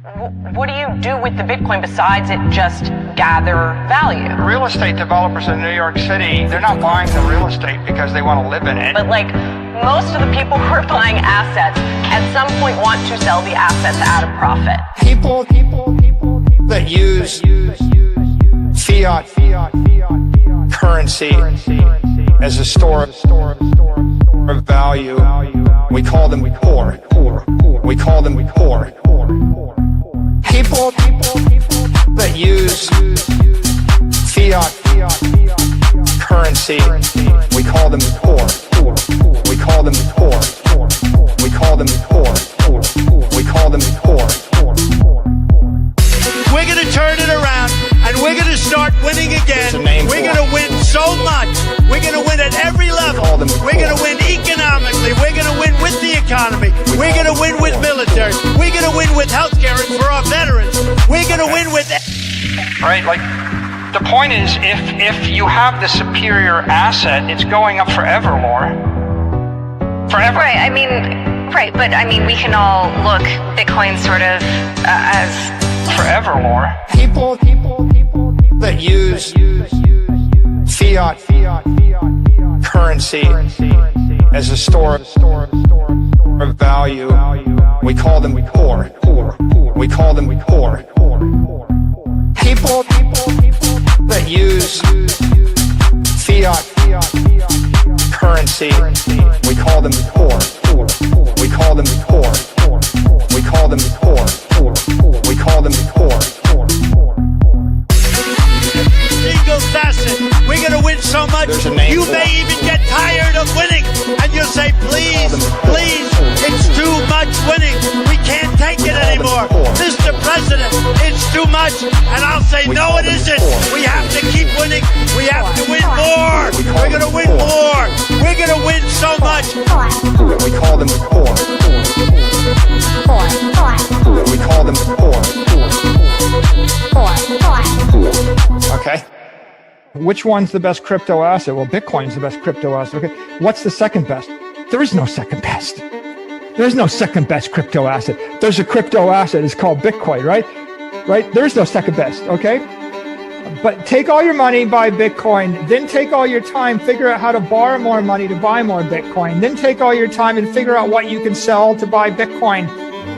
What do you do with the Bitcoin besides it just gather value? Real estate developers in New York City, they're not buying the real estate because they want to live in it. But like most of the people who are buying assets at some point want to sell the assets at a profit. People that use fiat currency as a store of value, we call them poor. We call them poor. People that use fiat currency, we call them poor. We call them poor. We call them poor. We call them poor. We're going to turn it around, and we're going to start winning again. We're going to win so much. We're going to win at every level. We're going to win economically. We're going to win with the economy. We're going to win with military. We're going to win with healthcare for our veterans. We're going to win with... Right, like, the point is, if you have the superior asset, it's going up forever, Laura. Forever. Right, I mean, right, but I mean, we can all look Bitcoin sort of as... Forever, Laura. People that use fiat currency as a store of value, we call them poor. We call them poor. People that use fiat currency, we call them poor. We call them poor. We call them poor. We call them poor. Single facet. We're going to win so much. You may even get tired of winning, and you'll say, please, please, it's too much winning. We can't take it anymore. Mr. President, it's too much. And I'll say, no, it isn't. We have to keep winning. We have to win more. We're going to win more. We're going to win so much. We call them poor. We call them poor. Okay. Which one's the best crypto asset? Well, Bitcoin's the best crypto asset. Okay. What's the second best? There is no second best. There's no second best crypto asset. There's a crypto asset. It's called Bitcoin, right? Right? There's no second best. Okay. But take all your money, buy Bitcoin, then take all your time, figure out how to borrow more money to buy more Bitcoin, then take all your time and figure out what you can sell to buy Bitcoin.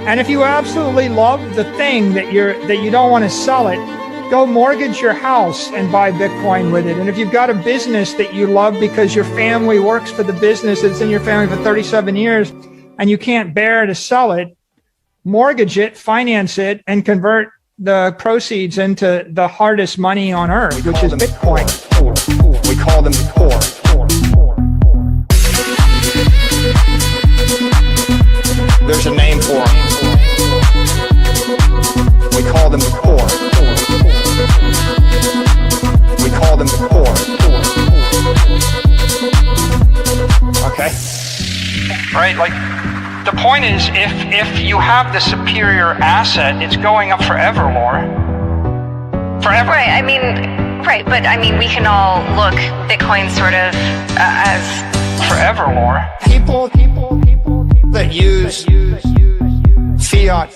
And if you absolutely love the thing that you don't want to sell it, go mortgage your house and buy Bitcoin with it. And if you've got a business that you love because your family works for the business that's in your family for 37 years and you can't bear to sell it, mortgage it, finance it, and convert the proceeds into the hardest money on earth, which is Bitcoin. We call them poor. There's a name for them. We call them poor. We call them poor. Okay? Right, like, the point is, if you have the superior asset, it's going up forever, Laura. Forever. Right, I mean, right, but I mean, we can all look Bitcoin sort of as... Forever, Laura. People that use fiat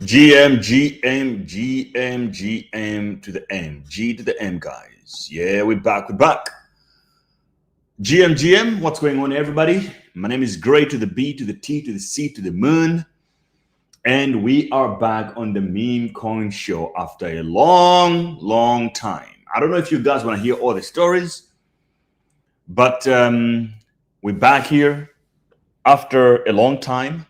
GM to the M, G to the M, guys. Yeah, we're back. GM, what's going on, everybody? My name is Gray to the B to the T to the C to the moon. And we are back on the Memecoins show after a long time. I don't know if you guys want to hear all the stories, but we're back here after a long time.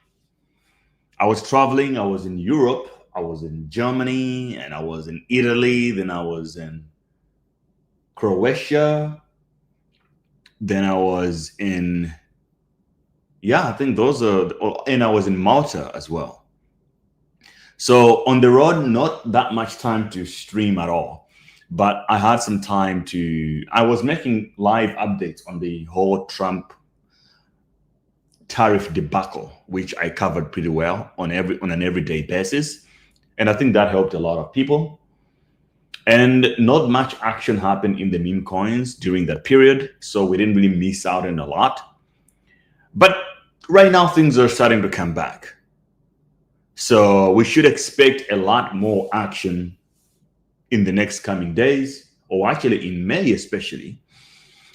I was traveling. I was in Europe. I was in Germany, and I was in Italy. Then I was in Croatia. Then I was in Yeah, I think those are, and I was in Malta as well. So on the road, not that much time to stream at all, but I had some time I was making live updates on the whole Trump tariff debacle, which I covered pretty well on an everyday basis. And I think that helped a lot of people. And not much action happened in the meme coins during that period, so we didn't really miss out on a lot. But right now, things are starting to come back. So we should expect a lot more action in the next coming days, or actually in May especially,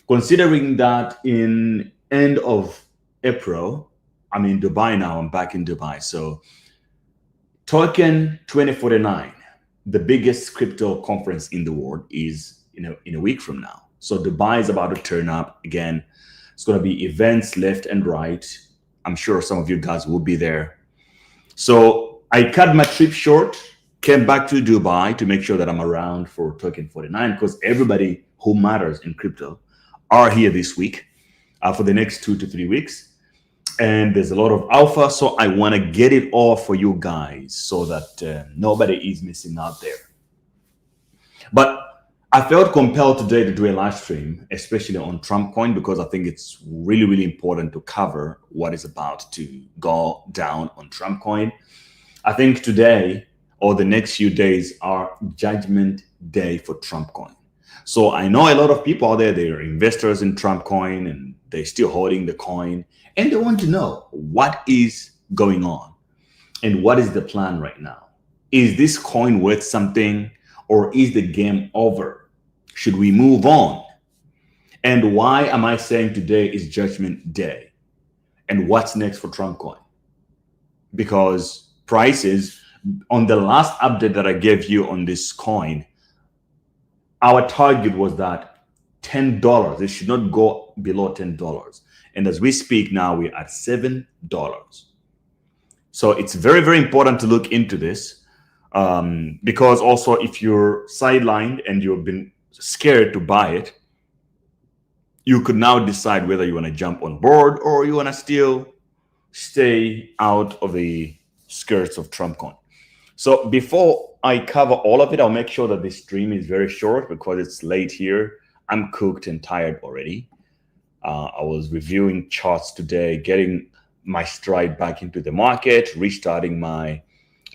considering that in end of April, I'm in Dubai now, I'm back in Dubai. So Token 2049, the biggest crypto conference in the world, is in a week from now. So Dubai is about to turn up again. It's going to be events left and right. I'm sure some of you guys will be there. So I cut my trip short, came back to Dubai to make sure that I'm around for Token 49, because everybody who matters in crypto are here this week for the next 2 to 3 weeks. And there's a lot of alpha, so I want to get it all for you guys so that nobody is missing out there. But I felt compelled today to do a live stream, especially on Trumpcoin, because I think it's really, really important to cover what is about to go down on Trumpcoin. I think today or the next few days are Judgment Day for Trumpcoin. So I know a lot of people out there, they are investors in Trumpcoin and they're still holding the coin, and they want to know what is going on and what is the plan right now. Is this coin worth something, or is the game over? Should we move on? And why am I saying today is Judgment Day? And what's next for Trumpcoin? Because prices, on the last update that I gave you on this coin, our target was that $10. It should not go below $10. And as we speak now, we're at $7. So it's very, very important to look into this, because also if you're sidelined and you've been scared to buy it, you could now decide whether you want to jump on board or you want to still stay out of the skirts of Trumpcoin. So before I cover all of it, I'll make sure that the stream is very short because it's late here. I'm cooked and tired already. I was reviewing charts today, getting my stride back into the market, restarting my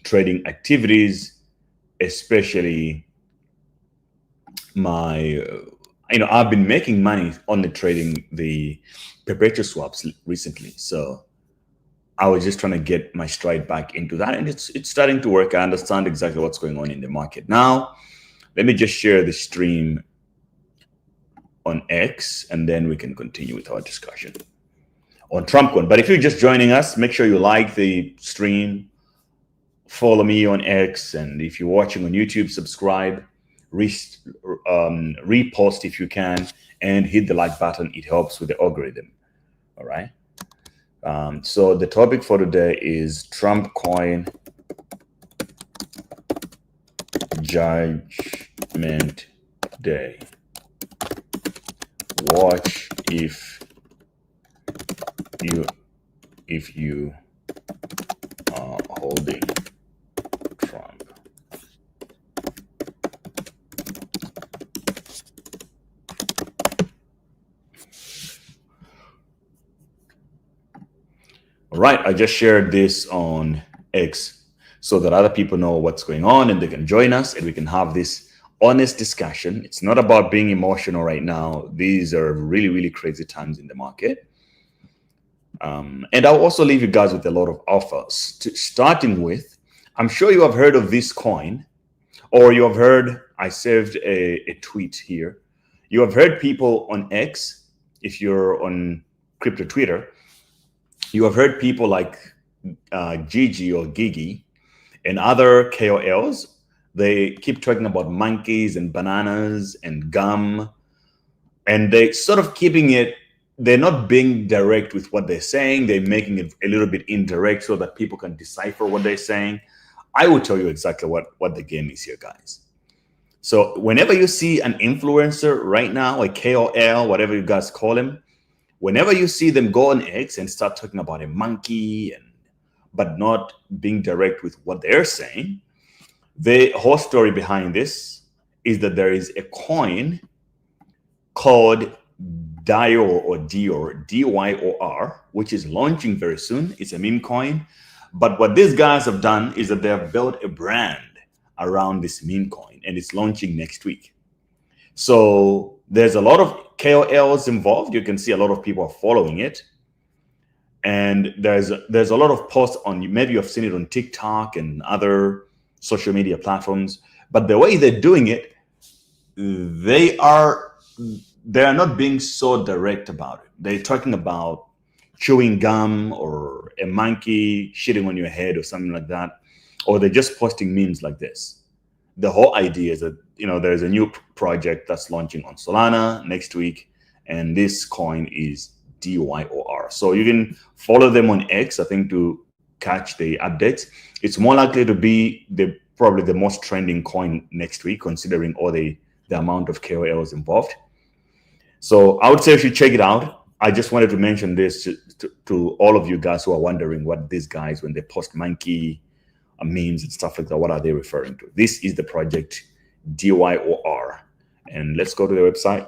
trading activities, especially my, I've been making money on the trading the perpetual swaps recently. So I was just trying to get my stride back into that, and it's starting to work. I understand exactly what's going on in the market. Now, let me just share the stream on X, and then we can continue with our discussion on Trumpcoin. But if you're just joining us, make sure you like the stream, follow me on X, and if you're watching on YouTube, subscribe, repost if you can, and hit the like button. It helps with the algorithm. All right. So the topic for today is Trumpcoin Judgment Day. Watch if you are holding Trump. All right, I just shared this on X so that other people know what's going on and they can join us and we can have this honest discussion. It's not about being emotional right now. These are really, really crazy times in the market. And I'll also leave you guys with a lot of offers. Starting with, I'm sure you have heard of this coin, or you have heard, I saved a tweet here. You have heard people on X, if you're on crypto Twitter, you have heard people like Gigi or Gigi and other KOLs. They keep talking about monkeys and bananas and gum, and they sort of keeping it, they're not being direct with what they're saying. They're making it a little bit indirect so that people can decipher what they're saying. I will tell you exactly what the game is here, guys. So whenever you see an influencer right now, like KOL, whatever you guys call him, whenever you see them go on X and start talking about a monkey but not being direct with what they're saying, the whole story behind this is that there is a coin called Dior or Dior, D-Y-O-R, which is launching very soon. It's a meme coin. But what these guys have done is that they have built a brand around this meme coin, and it's launching next week. So there's a lot of KOLs involved. You can see a lot of people are following it. And there's a lot of posts on, maybe you've seen it on TikTok and other social media platforms. But the way they're doing it, they are not being so direct about it. They're talking about chewing gum or a monkey shitting on your head or something like that. Or they're just posting memes like this. The whole idea is that, there's a new project that's launching on Solana next week. And this coin is DYOR. So you can follow them on X, I think, to catch the updates. It's more likely to be probably the most trending coin next week, considering all the amount of KOLs involved. So I would say you should check it out. I just wanted to mention this to all of you guys who are wondering what these guys, when they post monkey memes and stuff like that, what are they referring to? This is the project DYOR. And let's go to the website.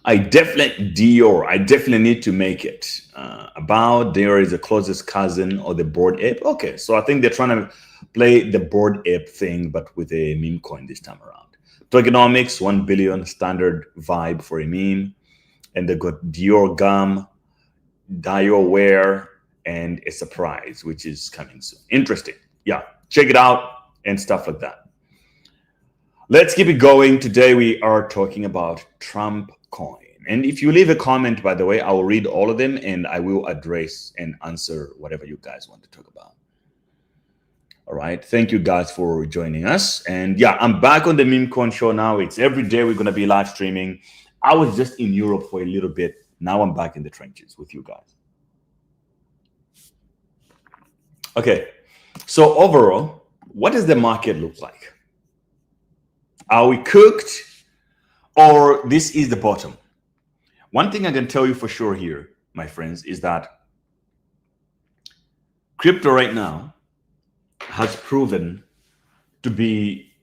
I definitely need to make it. About Dior is the closest cousin or the Bored Ape. Okay, so I think they're trying to play the Bored Ape thing, but with a meme coin this time around. Tokenomics, 1 billion, standard vibe for a meme. And they got Dior Gum, Dior Wear, and a surprise, which is coming soon. Interesting. Yeah, check it out and stuff like that. Let's keep it going. Today we are talking about Trumpcoin. And if you leave a comment, by the way, I will read all of them and I will address and answer whatever you guys want to talk about. All right. Thank you guys for joining us. And yeah, I'm back on the Memecoin show now. It's every day we're going to be live streaming. I was just in Europe for a little bit. Now I'm back in the trenches with you guys. Okay. So overall, what does the market look like? Are we cooked, or this is the bottom? One thing I can tell you for sure here, my friends, is that crypto right now has proven to be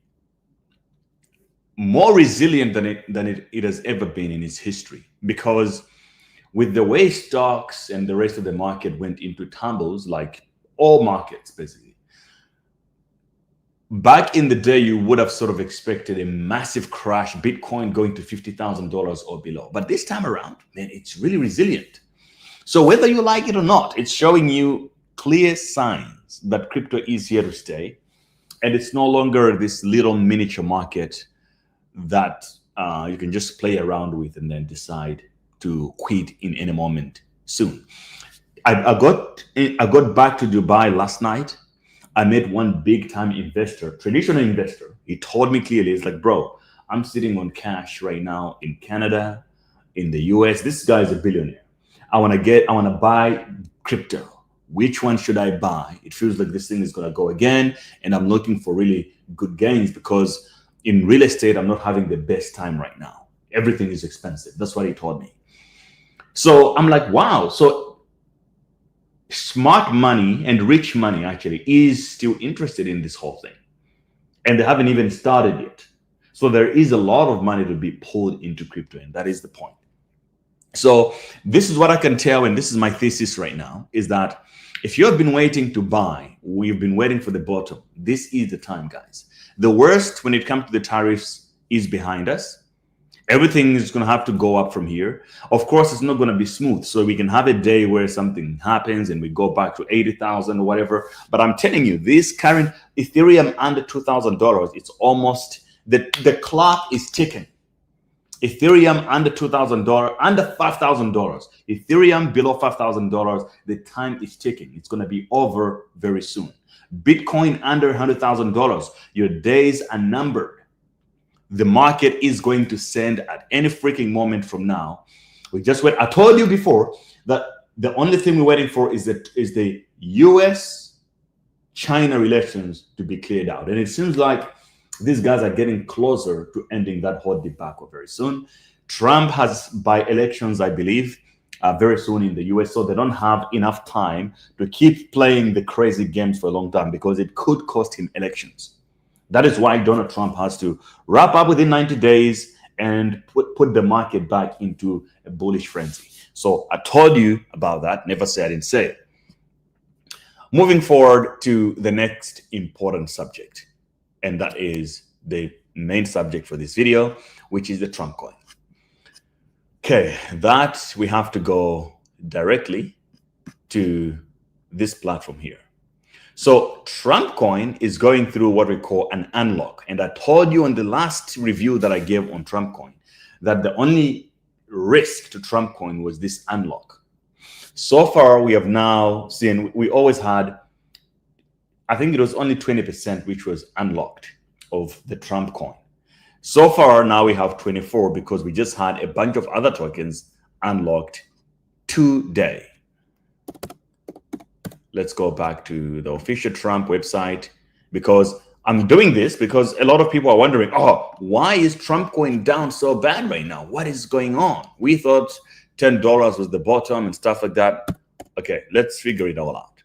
more resilient than it has ever been in its history. Because with the way stocks and the rest of the market went into tumbles, like all markets basically, back in the day, you would have sort of expected a massive crash, Bitcoin going to $50,000 or below. But this time around, man, it's really resilient. So whether you like it or not, it's showing you clear signs that crypto is here to stay. And it's no longer this little miniature market that you can just play around with and then decide to quit in any moment soon. I got back to Dubai last night. I met one big time investor, traditional investor. He told me clearly, it's like, bro, I'm sitting on cash right now in Canada, in the US. This guy is a billionaire. I want to buy crypto. Which one should I buy? It feels like this thing is going to go again. And I'm looking for really good gains because in real estate, I'm not having the best time right now. Everything is expensive. That's what he told me. So I'm like, wow. So smart money and rich money actually is still interested in this whole thing. And they haven't even started yet. So there is a lot of money to be pulled into crypto. And that is the point. So this is what I can tell. And this is my thesis right now, is that if you have been waiting to buy, we've been waiting for the bottom. This is the time, guys. The worst when it comes to the tariffs is behind us. Everything is going to have to go up from here. Of course, it's not going to be smooth. So we can have a day where something happens and we go back to 80,000 or whatever. But I'm telling you, this current Ethereum under $2,000, it's almost, the clock is ticking. Ethereum under $2,000, under $5,000. Ethereum below $5,000, the time is ticking. It's going to be over very soon. Bitcoin under $100,000, your days are numbered. The market is going to send at any freaking moment from now. We just wait. I told you before that the only thing we're waiting for is the US-China relations to be cleared out. And it seems like these guys are getting closer to ending that whole debacle very soon. Trump has by-elections, I believe, very soon in the US, so they don't have enough time to keep playing the crazy games for a long time because it could cost him elections. That is why Donald Trump has to wrap up within 90 days and put the market back into a bullish frenzy. So I told you about that. Never say I didn't say it. Moving forward to the next important subject, and that is the main subject for this video, which is the Trumpcoin. Okay, that we have to go directly to this platform here. So Trumpcoin is going through what we call an unlock. And I told you on the last review that I gave on Trumpcoin that the only risk to Trumpcoin was this unlock. So far, we have now seen, we always had, I think it was only 20% which was unlocked of the Trumpcoin. So far, now we have 24 because we just had a bunch of other tokens unlocked today. Let's go back to the official Trump website, because I'm doing this because a lot of people are wondering, oh, why is Trumpcoin down so bad right now? What is going on? We thought $10 was the bottom and stuff like that. Okay, let's figure it all out.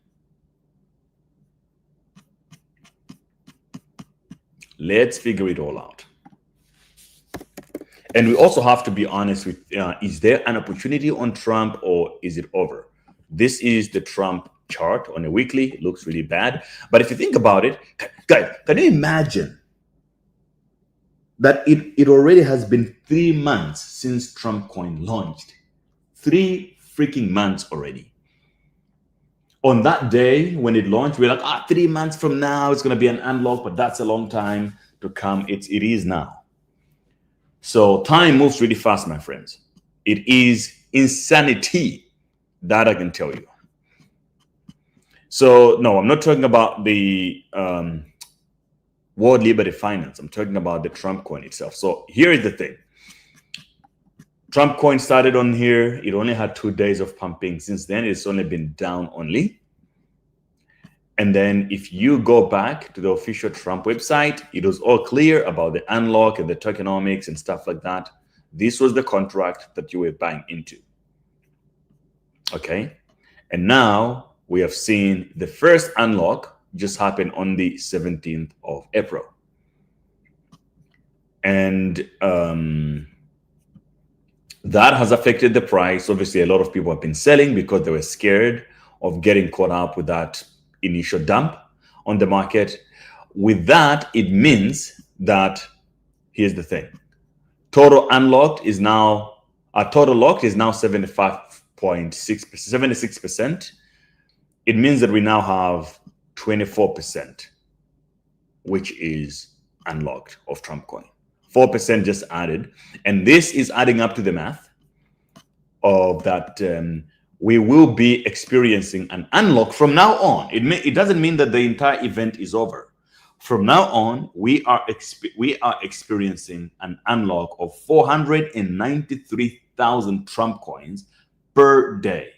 Let's figure it all out. And we also have to be honest with, is there an opportunity on Trump or is it over? This is the Trump chart on a weekly. It looks really bad. But if you think about it, guys, can you imagine that it already has been 3 months since Trumpcoin launched? 3 freaking months already. On that day when it launched, we're like, 3 months from now, it's going to be an unlock, but that's a long time to come. It is now. So time moves really fast, my friends. It is insanity, that I can tell you. So no, I'm not talking about the World Liberty Finance. I'm talking about the Trump coin itself. So here is the thing. Trump coin started on here. It only had 2 days of pumping. Since then, it's only been down only. And then if you go back to the official Trump website, it was all clear about the unlock and the tokenomics and stuff like that. This was the contract that you were buying into. Okay. And now we have seen the first unlock just happen on the 17th of April. And that has affected the price. Obviously, a lot of people have been selling because they were scared of getting caught up with that initial dump on the market. With that, it means that, here's the thing. Total unlocked is now, total locked is now 76%. It means that we now have 24%, which is unlocked of Trumpcoin. 4% just added. And this is adding up to the math of that we will be experiencing an unlock from now on. It doesn't mean that the entire event is over. From now on, we are experiencing an unlock of 493,000 Trump coins per day.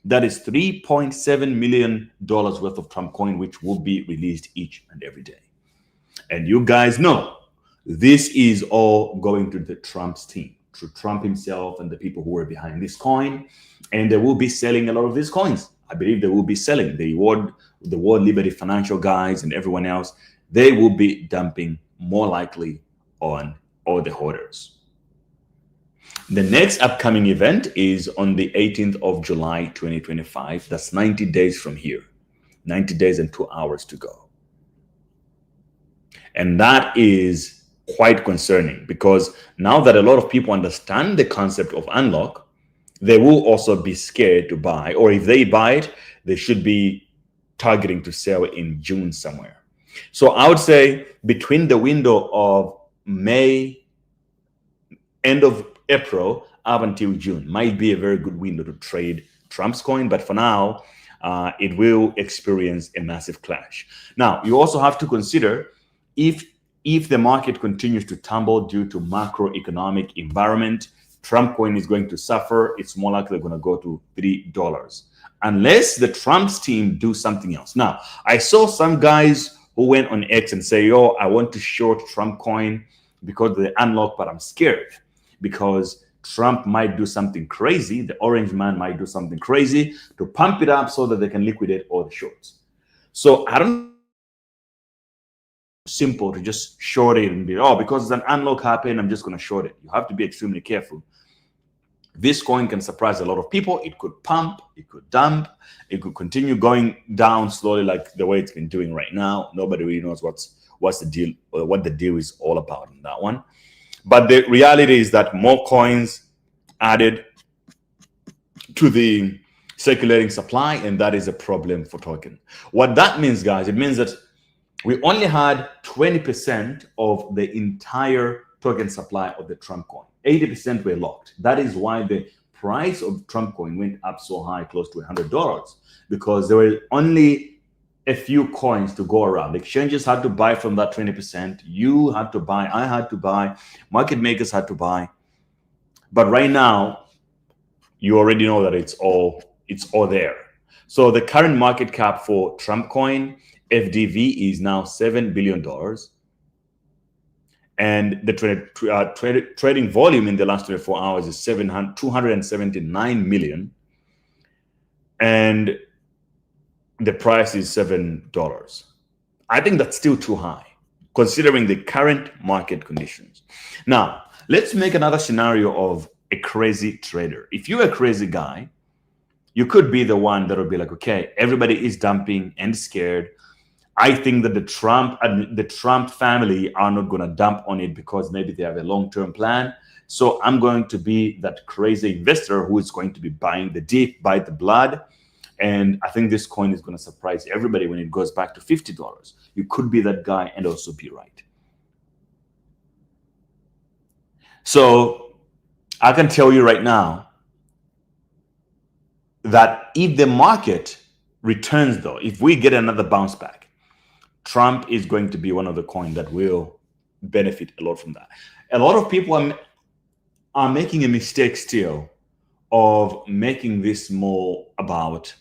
That is $3.7 million worth of Trump coin, which will be released each and every day. And you guys know this is all going to the Trump's team, to Trump himself and the people who are behind this coin. And they will be selling a lot of these coins. I believe they will be selling the World Liberty Financial guys and everyone else. They will be dumping more likely on all the holders. The next upcoming event is on the 18th of July, 2025. That's 90 days from here. 90 days and 2 hours to go. And that is quite concerning because now that a lot of people understand the concept of unlock, they will also be scared to buy, or if they buy it, they should be targeting to sell in June somewhere. So I would say between the window of May, end of April, up until June might be a very good window to trade Trump's coin. But for now, it will experience a massive clash. Now, you also have to consider if the market continues to tumble due to macroeconomic environment, Trump coin is going to suffer. It's more likely going to go to $3 unless the Trump's team do something else. Now, I saw some guys who went on X and say, "Yo, I want to short Trump coin because of the unlock, but I'm scared." because Trump might do something crazy. The orange man might do something crazy to pump it up so that they can liquidate all the shorts. So I don't simple to just short it and be, oh, because it's an unlock happened, I'm just going to short it. You have to be extremely careful. This coin can surprise a lot of people. It could pump, it could dump, it could continue going down slowly like the way it's been doing right now. Nobody really knows what's the deal, or what the deal is all about on that one. But the reality is that more coins added to the circulating supply, and that is a problem for token. What that means, guys, it means that we only had 20% of the entire token supply of the Trump coin. 80% were locked. That is why the price of Trump coin went up so high, close to $100, because there were only a few coins to go around. Exchanges had to buy from that 20%. You had to buy, I had to buy, market makers had to buy. But right now, you already know that it's all there. So the current market cap for Trump coin, FDV, is now $7 billion. And the trading volume in the last 24 hours is 279 million. And the price is $7. I think that's still too high, considering the current market conditions. Now, let's make another scenario of a crazy trader. If you're a crazy guy, you could be the one that will be like, okay, everybody is dumping and scared. I think that the Trump family are not going to dump on it because maybe they have a long-term plan. So I'm going to be that crazy investor who is going to be buying the dip, buy the blood. And I think this coin is going to surprise everybody when it goes back to $50. You could be that guy and also be right. So I can tell you right now that if the market returns, though, if we get another bounce back, Trump is going to be one of the coins that will benefit a lot from that. A lot of people are making a mistake still of making this more about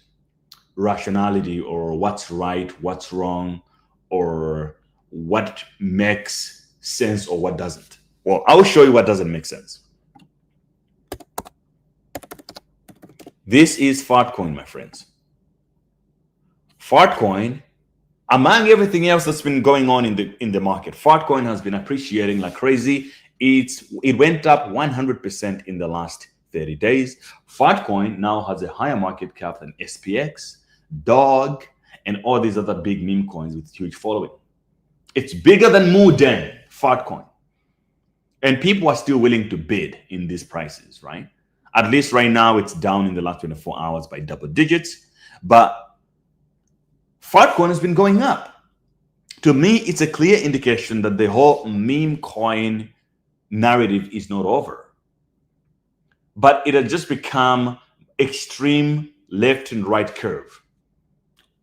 rationality or what's right, what's wrong, or what makes sense or what doesn't. Well, I'll show you what doesn't make sense. This is Fartcoin, my friends. Fartcoin, among everything else that's been going on in the market, Fartcoin has been appreciating like crazy. It went up 100% in the last 30 days. Fartcoin now has a higher market cap than SPX, Dog, and all these other big meme coins with huge following. It's bigger than Muden, Fartcoin. And people are still willing to bid in these prices, right? At least right now, it's down in the last 24 hours by double digits. But Fartcoin has been going up. To me, it's a clear indication that the whole meme coin narrative is not over. But it has just become extreme left and right curve.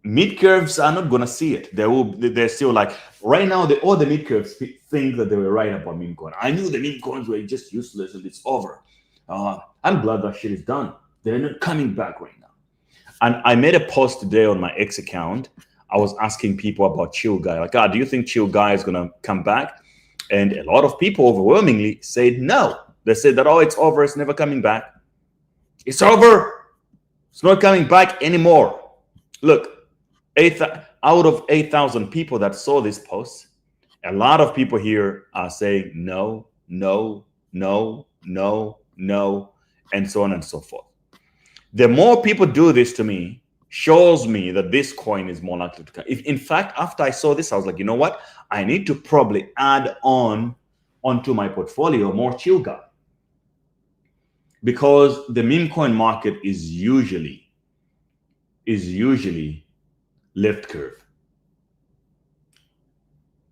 Mid curves are not going to see it. They're still like, right now, all the mid curves think that they were right about meme coin. I knew the meme coins were just useless and it's over. I'm glad that shit is done. They're not coming back right now. And I made a post today on my X account. I was asking people about Chill Guy. Like, do you think Chill Guy is going to come back? And a lot of people overwhelmingly said no. They said that, oh, it's over. It's never coming back. It's over. It's not coming back anymore. Look, out of 8,000 people that saw this post, a lot of people here are saying no, no, no, no, no, and so on and so forth. The more people do this to me, shows me that this coin is more likely to come. In fact, after I saw this, I was like, you know what? I need to probably add onto my portfolio more Chill Guy. Because the meme coin market is usually left curve.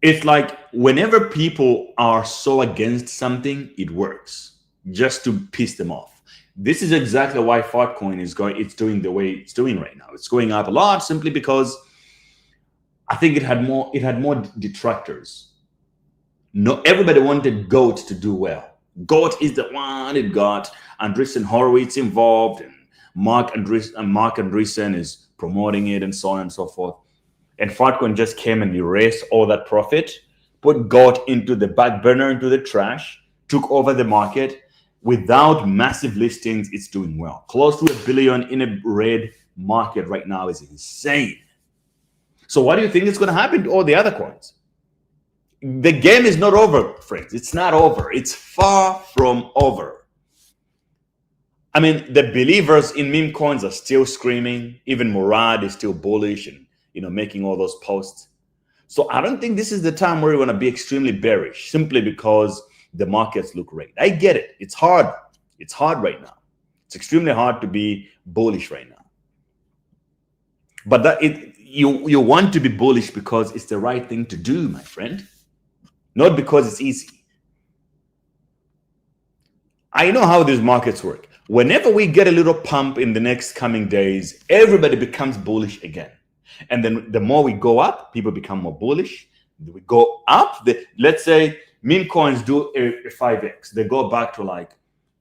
It's like whenever people are so against something, it works just to piss them off. This is exactly why Fartcoin it's doing the way it's doing right now. It's going up a lot simply because I think it had more detractors. No, everybody wanted GOAT to do well. GOAT is the one. It got Andreessen Horowitz involved, and Mark Andreessen is promoting it, and so on and so forth. And Fartcoin just came and erased all that profit, put GOAT into the back burner, into the trash, took over the market, Without massive listings, it's doing well. Close to $1 billion in a red market right now is insane. So what do you think is going to happen to all the other coins? The game is not over, friends. It's not over. It's far from over. I mean, the believers in meme coins are still screaming. Even Murad is still bullish and, making all those posts. So I don't think this is the time where we're going to be extremely bearish simply because the markets look great. I get it. It's hard. It's hard right now. It's extremely hard to be bullish right now. But you want to be bullish because it's the right thing to do, my friend. Not because it's easy. I know how these markets work. Whenever we get a little pump in the next coming days, everybody becomes bullish again. And then the more we go up, people become more bullish. We go up. Let's say meme coins do a 5x. They go back to like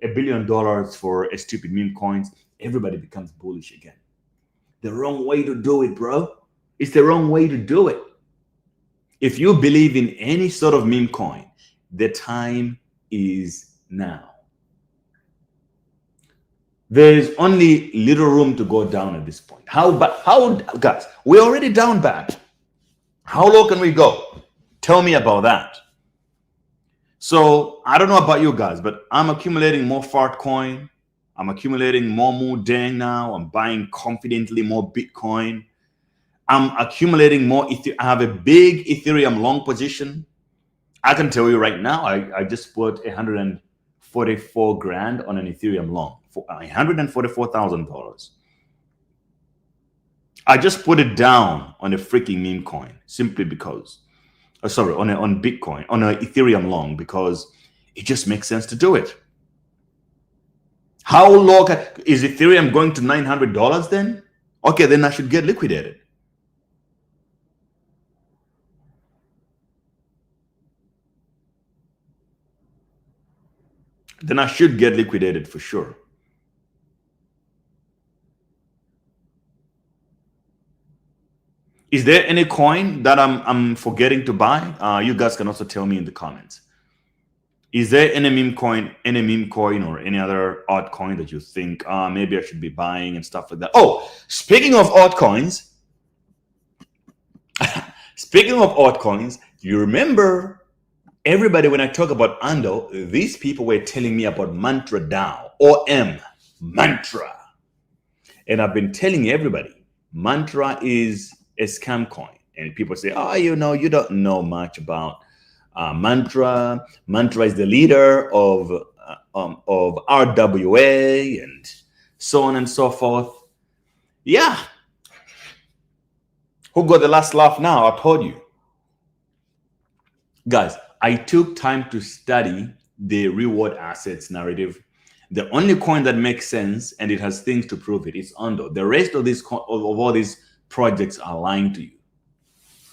$1 billion for a stupid meme coins. Everybody becomes bullish again. The wrong way to do it, bro. It's the wrong way to do it. If you believe in any sort of meme coin, the time is now. There's only little room to go down at this point. How, guys, we're already down bad. How low can we go? Tell me about that. So I don't know about you guys, but I'm accumulating more fart coin. I'm accumulating more Mudeng now. I'm buying confidently more Bitcoin. I'm accumulating more. I have a big Ethereum long position. I can tell you right now, I just put 144 grand on an Ethereum long for $144,000. I just put it down on a freaking meme coin simply because, on Bitcoin, on an Ethereum long, because it just makes sense to do it. How low is Ethereum going to $900 then? Okay, then I should get liquidated. Then I should get liquidated for sure. Is there any coin that I'm forgetting to buy? You guys can also tell me in the comments. Is there any meme coin or any other altcoin that you think maybe I should be buying and stuff like that? Oh, speaking of altcoins, you remember everybody, when I talk about Ando, these people were telling me about Mantra DAO, OM, Mantra. And I've been telling everybody, Mantra is a scam coin. And people say, oh, you don't know much about Mantra. Mantra is the leader of RWA and so on and so forth. Yeah. Who got the last laugh now? I told you. Guys, I took time to study the reward assets narrative. The only coin that makes sense and it has things to prove it is Ondo. The rest of all these projects are lying to you.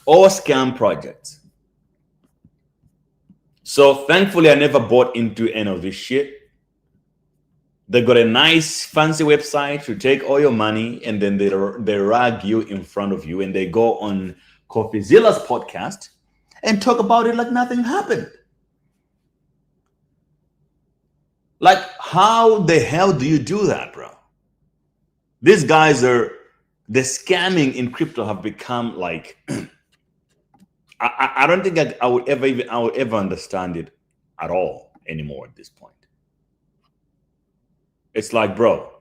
All scam projects. So thankfully, I never bought into any of this shit. They got a nice fancy website to take all your money and then they rag you in front of you and they go on CoffeeZilla's podcast and talk about it like nothing happened. Like, how the hell do you do that, bro? These guys the scamming in crypto have become like, I don't think I would ever understand it at all anymore at this point. It's like, bro,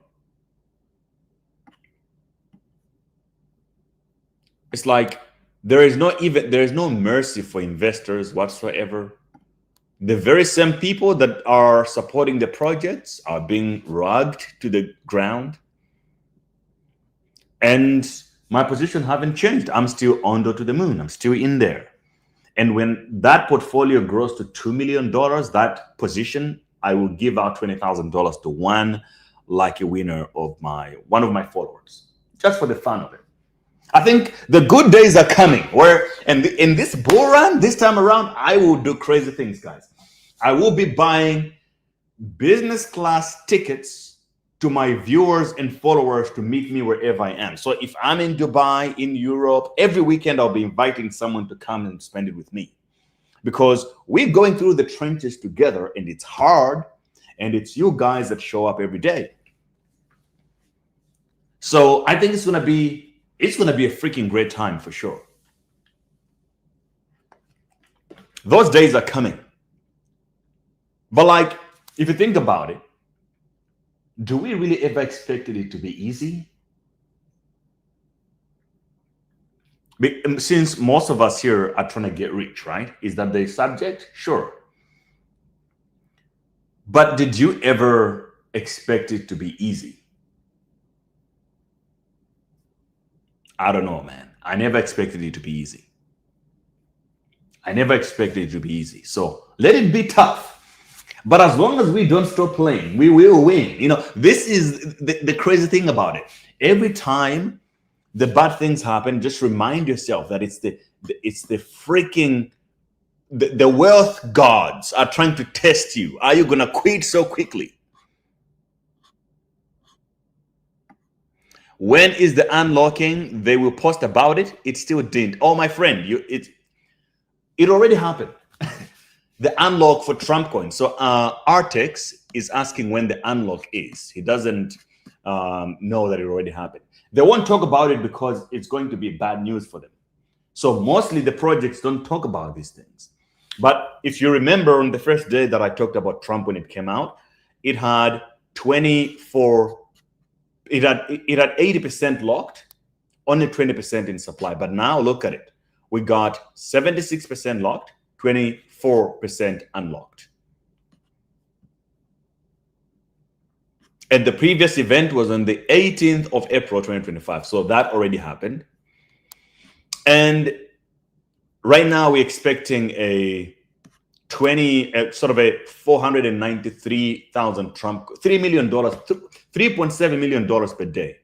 it's like there is no mercy for investors whatsoever. The very same people that are supporting the projects are being rugged to the ground. And my position haven't changed. I'm still Ondo to the moon. I'm still in there. And when that portfolio grows to $2 million, that position, I will give out $20,000 to one lucky winner of one of my followers, just for the fun of it. I think the good days are coming and in this bull run, this time around, I will do crazy things, guys. I will be buying business class tickets to my viewers and followers to meet me wherever I am. So if I'm in Dubai, in Europe, every weekend I'll be inviting someone to come and spend it with me, because we're going through the trenches together and it's hard. And it's you guys that show up every day. So I think it's gonna be a freaking great time for sure. Those days are coming. But like, if you think about it, do we really ever expected it to be easy? Since most of us here are trying to get rich, right? Is that the subject? Sure. But did you ever expect it to be easy? I don't know, man. I never expected it to be easy. I never expected it to be easy. So let it be tough. But as long as we don't stop playing, we will win. You know, this is the crazy thing about it. Every time the bad things happen, just remind yourself that it's the freaking the wealth gods are trying to test you. Are you gonna quit so quickly? When is the unlocking? They will post about it. It still didn't. Oh, my friend, it already happened. The unlock for Trumpcoin. So Artex is asking when the unlock is. He doesn't know that it already happened. They won't talk about it because it's going to be bad news for them. So mostly the projects don't talk about these things. But if you remember on the first day that I talked about Trump when it came out, it had 80% locked, only 20% in supply. But now look at it. We got 76% locked, 24% unlocked. And the previous event was on the 18th of April, 2025. So that already happened. And right now we're expecting a sort of a $493,000 Trump, $3 million, $3.7 million per day.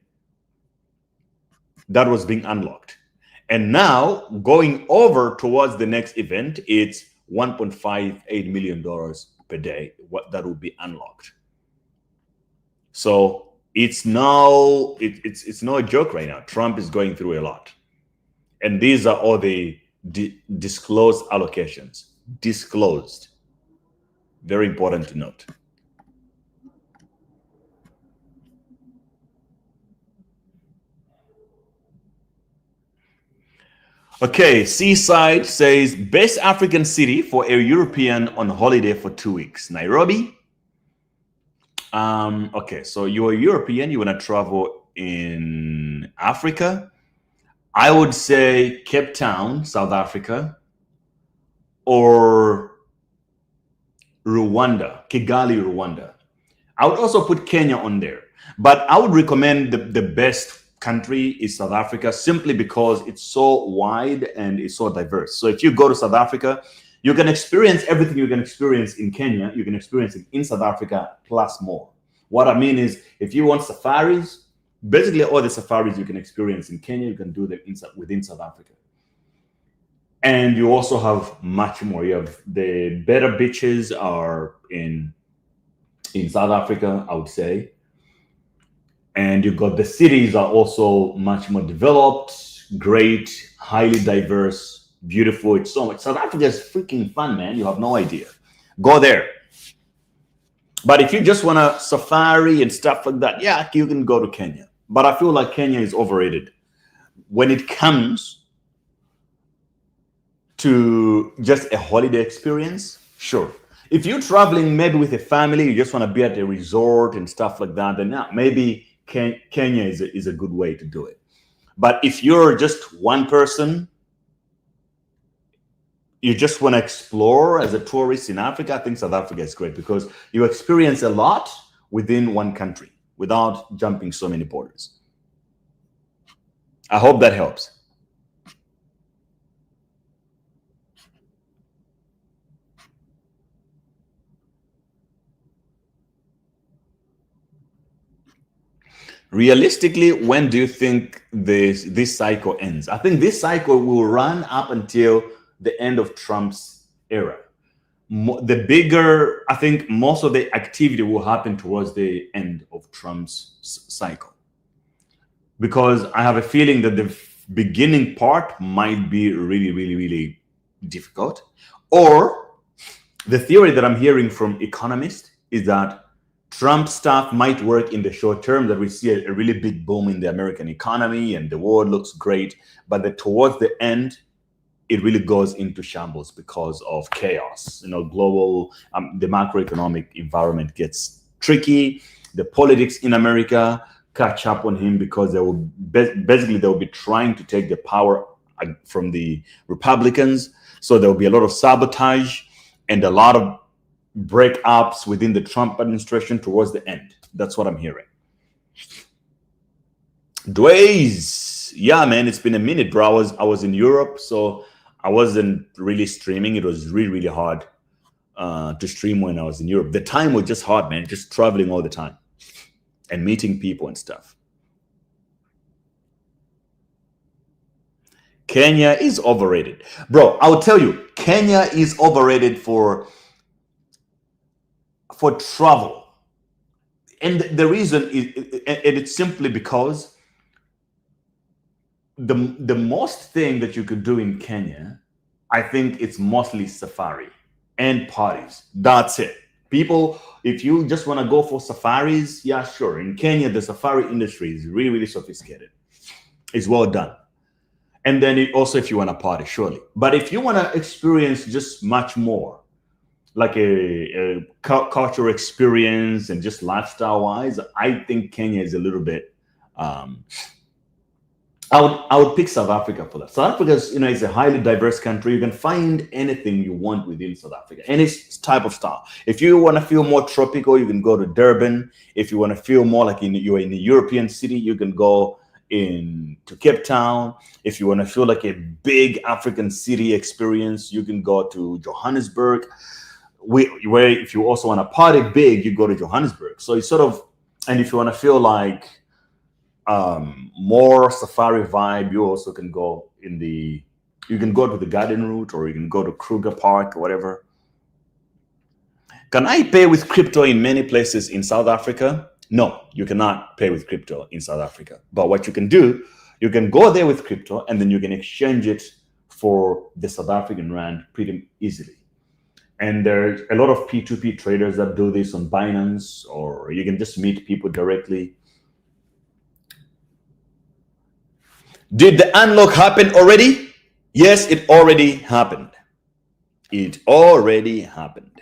That was being unlocked. And now going over towards the next event, it's $1.58 million per day. What that will be unlocked. So it's no joke right now. Trump is going through a lot, and these are all the disclosed allocations. Disclosed, very important to note. Okay, Seaside says best African city for a European on holiday for 2 weeks. Nairobi. Okay, so you're a European, you want to travel in Africa. I would say Cape Town, South Africa, or Rwanda, Kigali, Rwanda. I would also put Kenya on there, but I would recommend the best country is South Africa, simply because it's so wide and it's so diverse. So if you go to South Africa, you can experience everything you can experience in Kenya, you can experience it in South Africa plus more. What I mean is, if you want safaris, basically all the safaris you can experience in Kenya, you can do them within South Africa. And you also have much more. You have the better beaches are in South Africa, I would say. And you got the cities are also much more developed, great, highly diverse, beautiful. It's so much. South Africa is freaking fun, man. You have no idea. Go there. But if you just want a safari and stuff like that, yeah, you can go to Kenya. But I feel like Kenya is overrated when it comes to just a holiday experience. Sure. If you're traveling maybe with a family, you just want to be at a resort and stuff like that, then yeah, maybe Kenya is a good way to do it. But if you're just one person, you just want to explore as a tourist in Africa, I think South Africa is great because you experience a lot within one country without jumping so many borders. I hope that helps. Realistically, when do you think this cycle ends? I think this cycle will run up until the end of Trump's era. The bigger, I think most of the activity will happen towards the end of Trump's cycle. Because I have a feeling that the beginning part might be really, really, really difficult. Or the theory that I'm hearing from economists is that Trump stuff might work in the short term, that we see a really big boom in the American economy and the world looks great. But that towards the end, it really goes into shambles because of chaos. Global, the macroeconomic environment gets tricky. The politics in America catch up on him because they will be trying to take the power from the Republicans. So there will be a lot of sabotage and a lot of breakups within the Trump administration towards the end. That's what I'm hearing. Dways, yeah, man, it's been a minute, bro. I was in Europe, so I wasn't really streaming. It was really, really hard to stream when I was in Europe. The time was just hard, man. Just traveling all the time and meeting people and stuff. Kenya is overrated, bro. I'll tell you, Kenya is overrated for travel, and the reason is, it's simply because the most thing that you could do in Kenya, I think it's mostly safari and parties. That's it. People, if you just want to go for safaris, yeah, sure. In Kenya, the safari industry is really, really sophisticated. It's well done. And then also, if you want to party, surely. But if you want to experience just much more, like a cultural experience and just lifestyle-wise, I think Kenya is a little bit. I would pick South Africa for that. South Africa is a highly diverse country. You can find anything you want within South Africa, any type of style. If you want to feel more tropical, you can go to Durban. If you want to feel more like you're in a European city, you can go to Cape Town. If you want to feel like a big African city experience, you can go to Johannesburg. Where if you also want to party big, you go to Johannesburg. So it's and if you want to feel like more safari vibe, you also can go you can go to the garden route, or you can go to Kruger Park or whatever. Can I pay with crypto in many places in South Africa? No, you cannot pay with crypto in South Africa. But what you can do, you can go there with crypto and then you can exchange it for the South African rand pretty easily. And there's a lot of P2P traders that do this on Binance, or you can just meet people directly. Did the unlock happen already? Yes, it already happened. It already happened.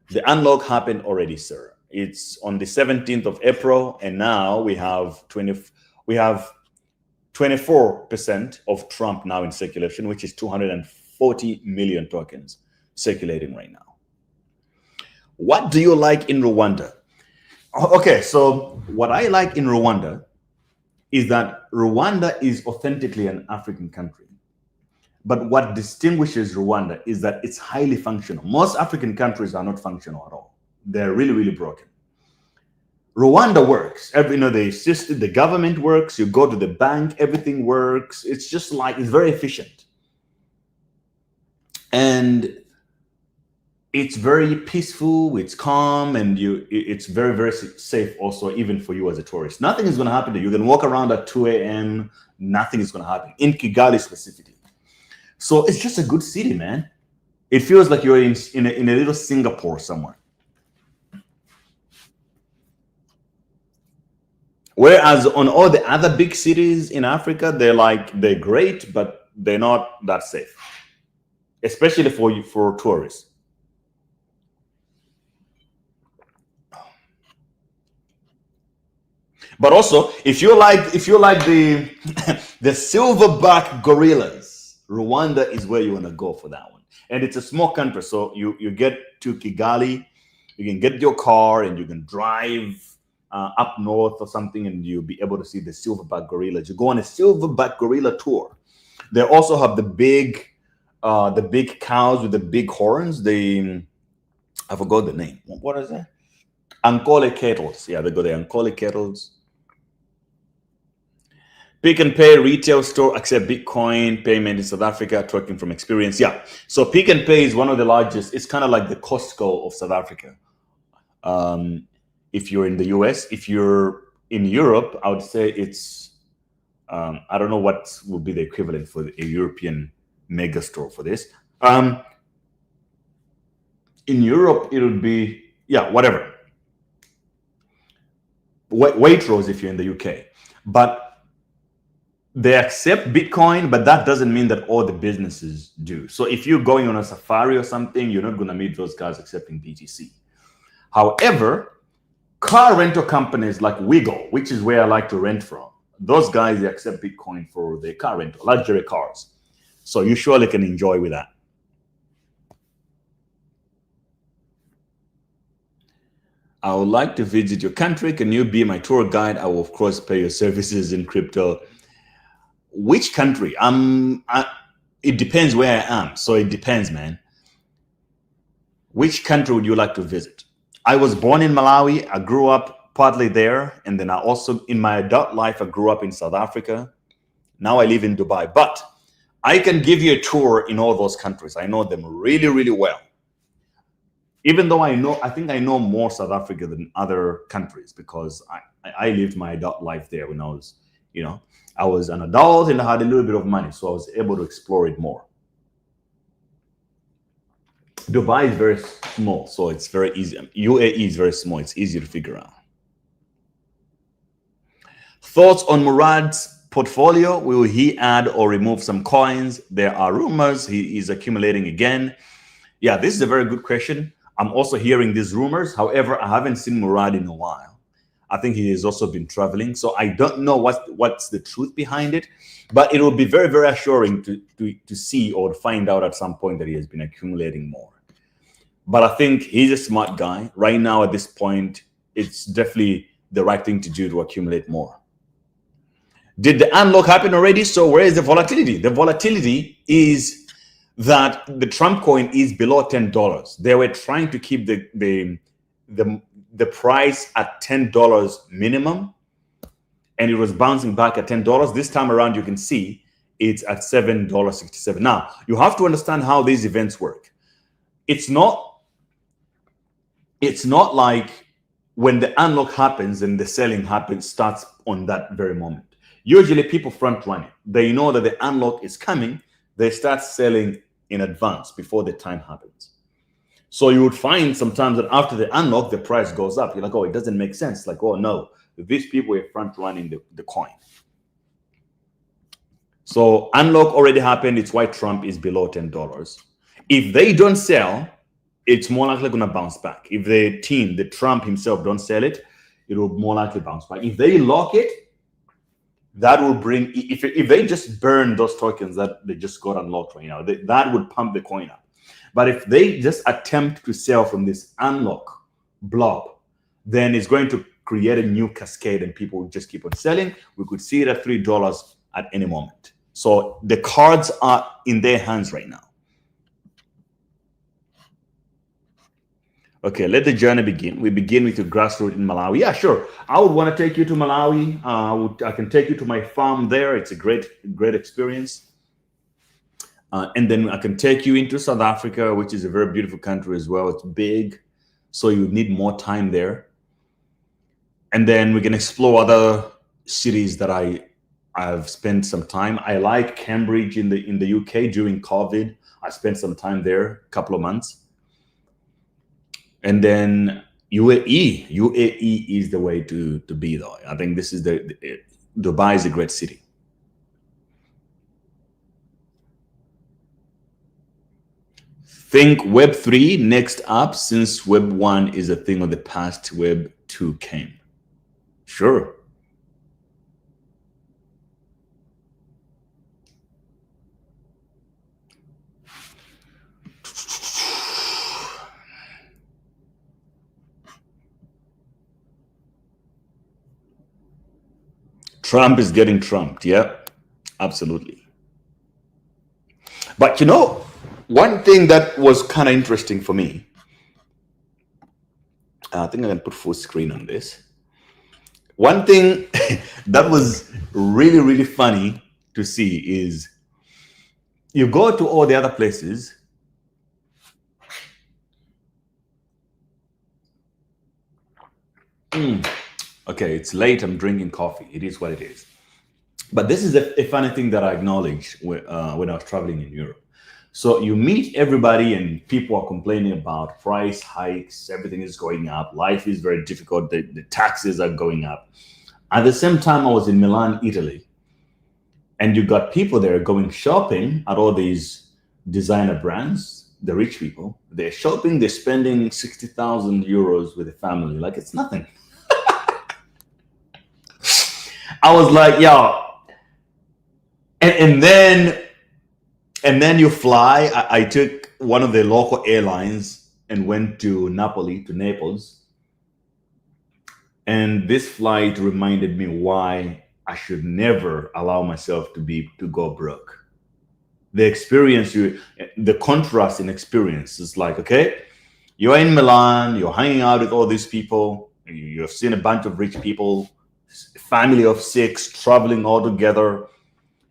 The unlock happened already, sir. It's on the 17th of April, and now we have 24% of Trump now in circulation, which is 240 million tokens circulating right now. What do you like in Rwanda? Okay, so what I like in Rwanda is that Rwanda is authentically an African country. But what distinguishes Rwanda is that it's highly functional. Most African countries are not functional at all. They're really, really broken. Rwanda works. The government works. You go to the bank, everything works. It's just it's very efficient. And it's very peaceful, it's calm, and it's very, very safe also, even for you as a tourist. Nothing is going to happen to you. You can walk around at 2 a.m. Nothing is going to happen. In Kigali specifically. So it's just a good city, man. It feels like you're in a little Singapore somewhere. Whereas on all the other big cities in Africa, they're great, but they're not that safe, especially for tourists. But also, if you like the the silverback gorillas, Rwanda is where you want to go for that one. And it's a small country, so you get to Kigali, you can get your car and you can drive up north or something, and you'll be able to see the silverback gorillas. You go on a silverback gorilla tour. They also have the big cows with the big horns. I forgot the name. What is that? Ankole kettles. Yeah, they got the Ankole kettles. Pick and Pay retail store accept Bitcoin payment in South Africa, talking from experience. Yeah. So Pick and Pay is one of the largest. It's kind of like the Costco of South Africa. If you're in the US, if you're in Europe, I would say it's, I don't know what would be the equivalent for a European mega store for this. In Europe, it would be yeah, whatever. Waitrose if you're in the UK. But they accept Bitcoin, but that doesn't mean that all the businesses do. So if you're going on a safari or something, you're not going to meet those guys accepting BTC. However, car rental companies like Wiggle, which is where I like to rent from, those guys, they accept Bitcoin for their car rental, luxury cars. So you surely can enjoy with that. I would like to visit your country. Can you be my tour guide? I will, of course, pay your services in crypto. Which country? It depends where I am. So it depends, man. Which country would you like to visit? I was born in Malawi. I grew up partly there. And then I also, in my adult life, I grew up in South Africa. Now I live in Dubai. But I can give you a tour in all those countries. I know them really, really well. Even though I think I know more South Africa than other countries because I lived my adult life there when I was, I was an adult and I had a little bit of money. So I was able to explore it more. Dubai is very small, so it's very easy. UAE is very small. It's easy to figure out. Thoughts on Murad's portfolio? Will he add or remove some coins? There are rumors he is accumulating again. Yeah, this is a very good question. I'm also hearing these rumors. However, I haven't seen Murad in a while. I think he has also been traveling. So I don't know what's the truth behind it. But it will be very, very assuring to see or to find out at some point that he has been accumulating more. But I think he's a smart guy. Right now, at this point, it's definitely the right thing to do to accumulate more. Did the unlock happen already? So where is the volatility? The volatility is that the Trumpcoin is below $10. They were trying to keep the price at $10 minimum, and it was bouncing back at $10. This time around, you can see it's at $7.67. Now, you have to understand how these events work. It's not like when the unlock happens and the selling starts on that very moment. Usually people front run it. They know that the unlock is coming. They start selling in advance before the time happens. So you would find sometimes that after the unlock, the price goes up. You're like, oh, it doesn't make sense. Like, oh no, these people are front running the coin. So unlock already happened. It's why Trump is below $10. If they don't sell, it's more likely going to bounce back. If the Trump himself don't sell it, it will more likely bounce back. If they lock it, that will bring, if they just burn those tokens that they just got unlocked right now, that would pump the coin up. But if they just attempt to sell from this unlock blob, then it's going to create a new cascade and people will just keep on selling. We could see it at $3 at any moment. So the cards are in their hands right now. Okay, let the journey begin. We begin with your grassroots in Malawi. Yeah, sure. I would want to take you to Malawi. I can take you to my farm there. It's a great experience. And then I can take you into South Africa, which is a very beautiful country as well. It's big, so you need more time there. And then we can explore other cities that I've spent some time. I like Cambridge in the UK during COVID. I spent some time there, a couple of months. And then UAE is the way to be though. I think this is Dubai is a great city. Think Web3 next up, since Web1 is a thing of the past, Web2 came. Sure. Trump is getting trumped. Yeah, absolutely. But one thing that was kind of interesting for me, I think I'm going to put full screen on this. One thing that was really, really funny to see is you go to all the other places, okay, it's late, I'm drinking coffee. It is what it is. But this is a funny thing that I acknowledged when I was traveling in Europe. So you meet everybody and people are complaining about price hikes, everything is going up, life is very difficult, the taxes are going up. At the same time, I was in Milan, Italy, and you got people there going shopping at all these designer brands, the rich people. They're shopping, they're spending 60,000 euros with a family, like it's nothing. I was like, yo, and then you fly. I took one of the local airlines and went to Naples. And this flight reminded me why I should never allow myself to go broke. The experience, the contrast in experience is like, okay, you're in Milan, you're hanging out with all these people, you've seen a bunch of rich people, family of 6 traveling all together,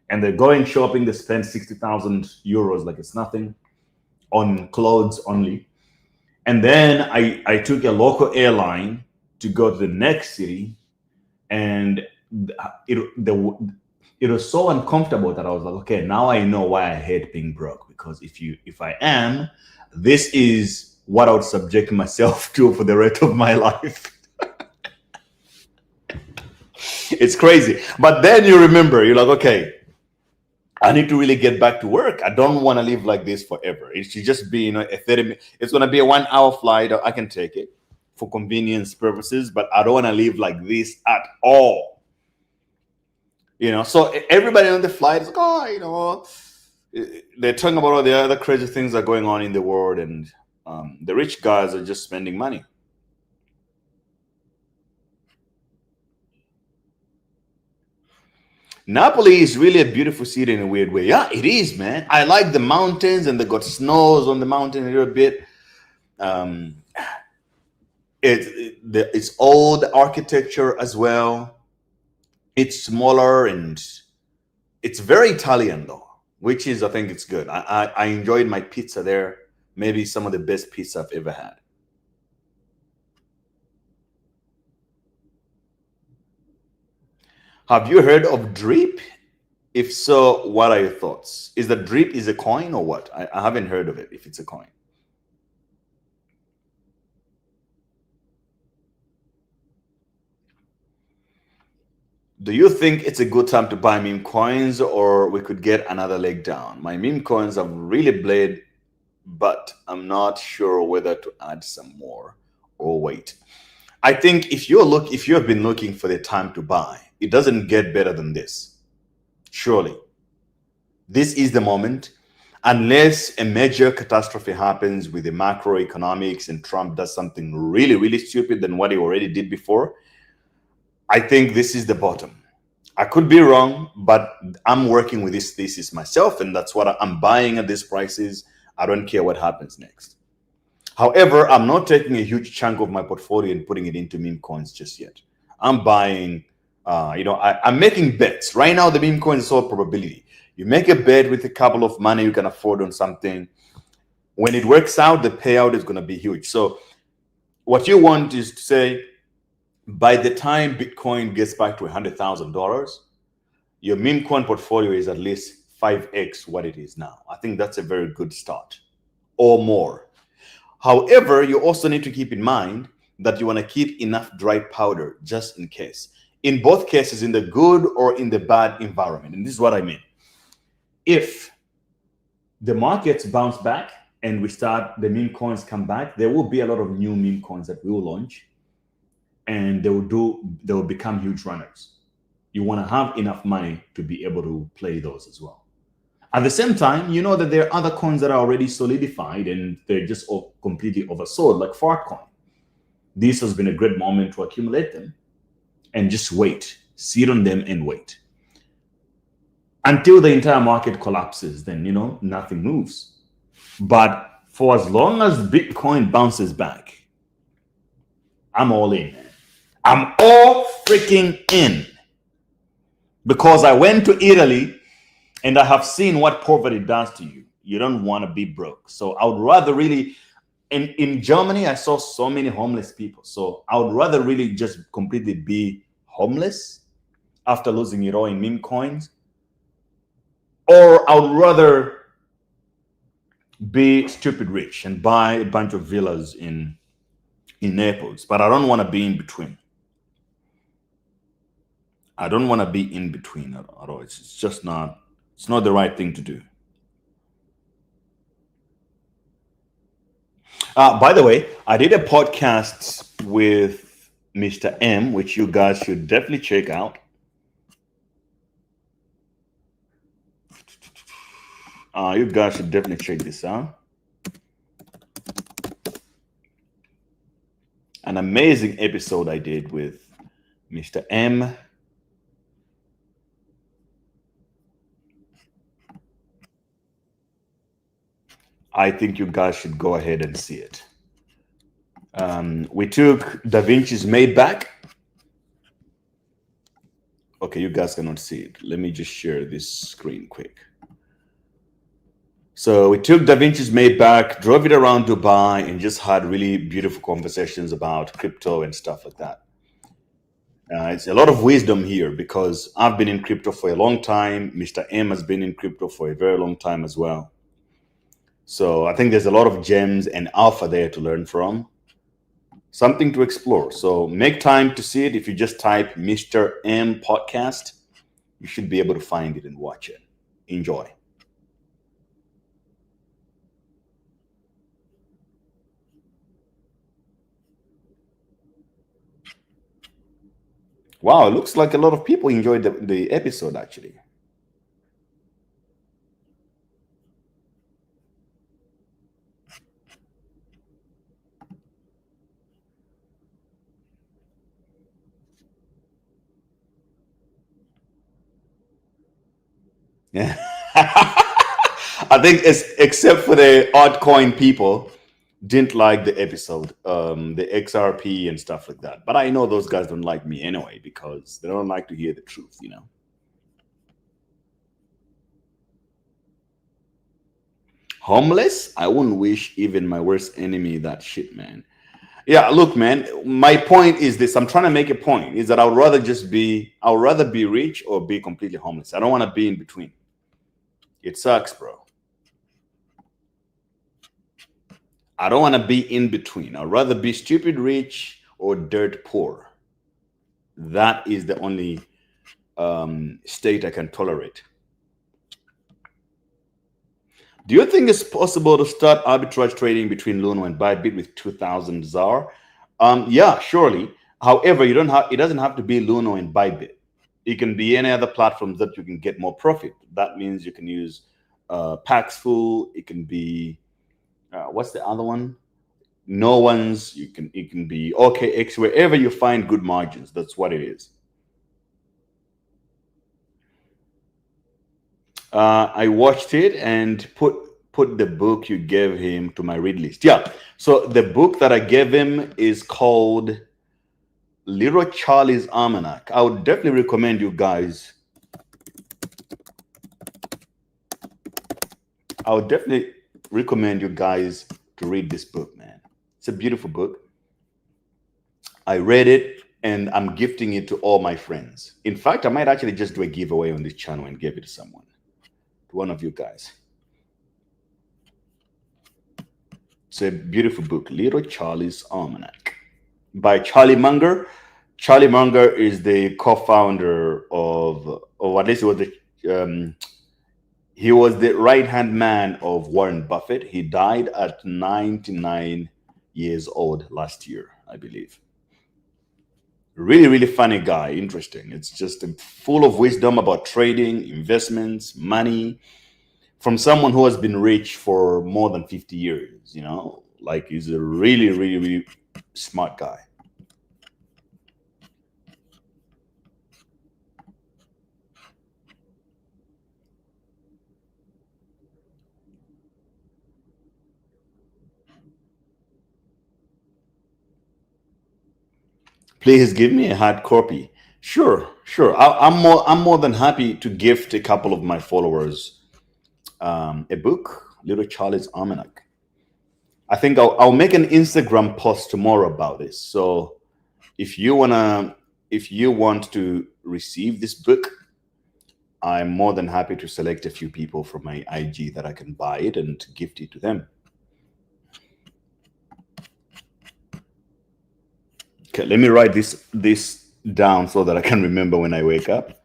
and they're going shopping. They spend 60,000 euros like it's nothing on clothes only. And then I took a local airline to go to the next city, and it was so uncomfortable that I was like, okay, now I know why I hate being broke, because if I am, this is what I would subject myself to for the rest of my life. It's crazy. But then you remember, you're like, okay, I need to really get back to work. I don't want to live like this forever. It should just be, Ethereum. It's going to be a 1-hour flight. I can take it for convenience purposes, but I don't want to live like this at all. So everybody on the flight is like, they're talking about all the other crazy things that are going on in the world, and the rich guys are just spending money. Napoli is really a beautiful city in a weird way. Yeah, it is, man. I like the mountains, and they got snows on the mountain a little bit. It's old architecture as well. It's smaller, and it's very Italian though, which is, I think it's good. I enjoyed my pizza there. Maybe some of the best pizza I've ever had. Have you heard of Drip? If so, what are your thoughts? Is that Drip is a coin or what? I haven't heard of it, if it's a coin. Do you think it's a good time to buy meme coins, or we could get another leg down? My meme coins have really bled, but I'm not sure whether to add some more or wait. I think if you have been looking for the time to buy, it doesn't get better than this. Surely. This is the moment, unless a major catastrophe happens with the macroeconomics and Trump does something really, really stupid than what he already did before. I think this is the bottom. I could be wrong, but I'm working with this thesis myself, and that's what I'm buying at these prices. I don't care what happens next. However, I'm not taking a huge chunk of my portfolio and putting it into meme coins just yet. I'm buying, I'm making bets. Right now, the meme coin is all probability. You make a bet with a couple of money you can afford on something. When it works out, the payout is going to be huge. So what you want is to say, by the time Bitcoin gets back to $100,000, your meme coin portfolio is at least 5x what it is now. I think that's a very good start, or more. However, you also need to keep in mind that you want to keep enough dry powder just in case. In both cases, in the good or in the bad environment. And this is what I mean. If the markets bounce back and the meme coins come back, there will be a lot of new meme coins that we will launch, and they will become huge runners. You want to have enough money to be able to play those as well. At the same time, you know that there are other coins that are already solidified and they're just completely oversold, like Fartcoin. This has been a great moment to accumulate them and just wait, sit on them and wait until the entire market collapses. Then, nothing moves. But for as long as Bitcoin bounces back, I'm all in, man. I'm all freaking in, because I went to Italy and I have seen what poverty does to you. You don't want to be broke. So I would rather really, in Germany, I saw so many homeless people. So I would rather really just completely be homeless after losing it all in meme coins. Or I would rather be stupid rich and buy a bunch of villas in Naples, but I don't want to be in between. I don't want to be in between at all. It's just not. It's not the right thing to do. By the way, I did a podcast with Mr. M, which you guys should definitely check out. You guys should definitely check this out. An amazing episode I did with Mr. M. I think you guys should go ahead and see it. We took Da Vinci's Maybach. Okay, you guys cannot see it. Let me just share this screen quick. So we took Da Vinci's Maybach, drove it around Dubai, and just had really beautiful conversations about crypto and stuff like that. It's a lot of wisdom here because I've been in crypto for a long time. Mr. M has been in crypto for a very long time as well. So I think there's a lot of gems and alpha there to learn from. Something to explore. So make time to see it. If you just type Mr. M podcast, you should be able to find it and watch it. Enjoy. Wow, it looks like a lot of people enjoyed the episode actually. Yeah. I think except for the altcoin people didn't like the episode, the XRP and stuff like that. But I know those guys don't like me anyway because they don't like to hear the truth, you know. Homeless? I wouldn't wish even my worst enemy that shit, man. Yeah, look, man, my point is this. I'm trying to make a point is that I would rather be rich or be completely homeless. I don't want to be in between. It sucks, bro. I don't want to be in between. I'd rather be stupid rich or dirt poor. That is the only state I can tolerate. Do you think it's possible to start arbitrage trading between Luno and Bybit with 2,000 ZAR? Yeah, surely. However, it doesn't have to be Luno and Bybit. It can be any other platforms that you can get more profit. That means you can use Paxful. It can be what's the other one? No one's. It can be OKX. Wherever you find good margins, that's what it is. I watched it and put the book you gave him to my read list. Yeah. So the book that I gave him is called Little Charlie's Almanac. I would definitely recommend you guys. I would definitely recommend you guys to read this book, man. It's a beautiful book. I read it and I'm gifting it to all my friends. In fact, I might actually just do a giveaway on this channel and give it to someone. To one of you guys. It's a beautiful book, Little Charlie's Almanac by Charlie Munger. Charlie Munger is the co-founder or at least he was the right-hand man of Warren Buffett. He died at 99 years old last year, I believe. Really, really funny guy. Interesting. It's just full of wisdom about trading, investments, money, from someone who has been rich for more than 50 years, you know, like he's a really, really, really smart guy. Please give me a hard copy. Sure. I'm more than happy to gift a couple of my followers a book, Little Charlie's Almanac. I think I'll make an Instagram post tomorrow about this. So if you want to receive this book, I'm more than happy to select a few people from my IG that I can buy it and gift it to them. Okay, let me write this down so that I can remember when I wake up.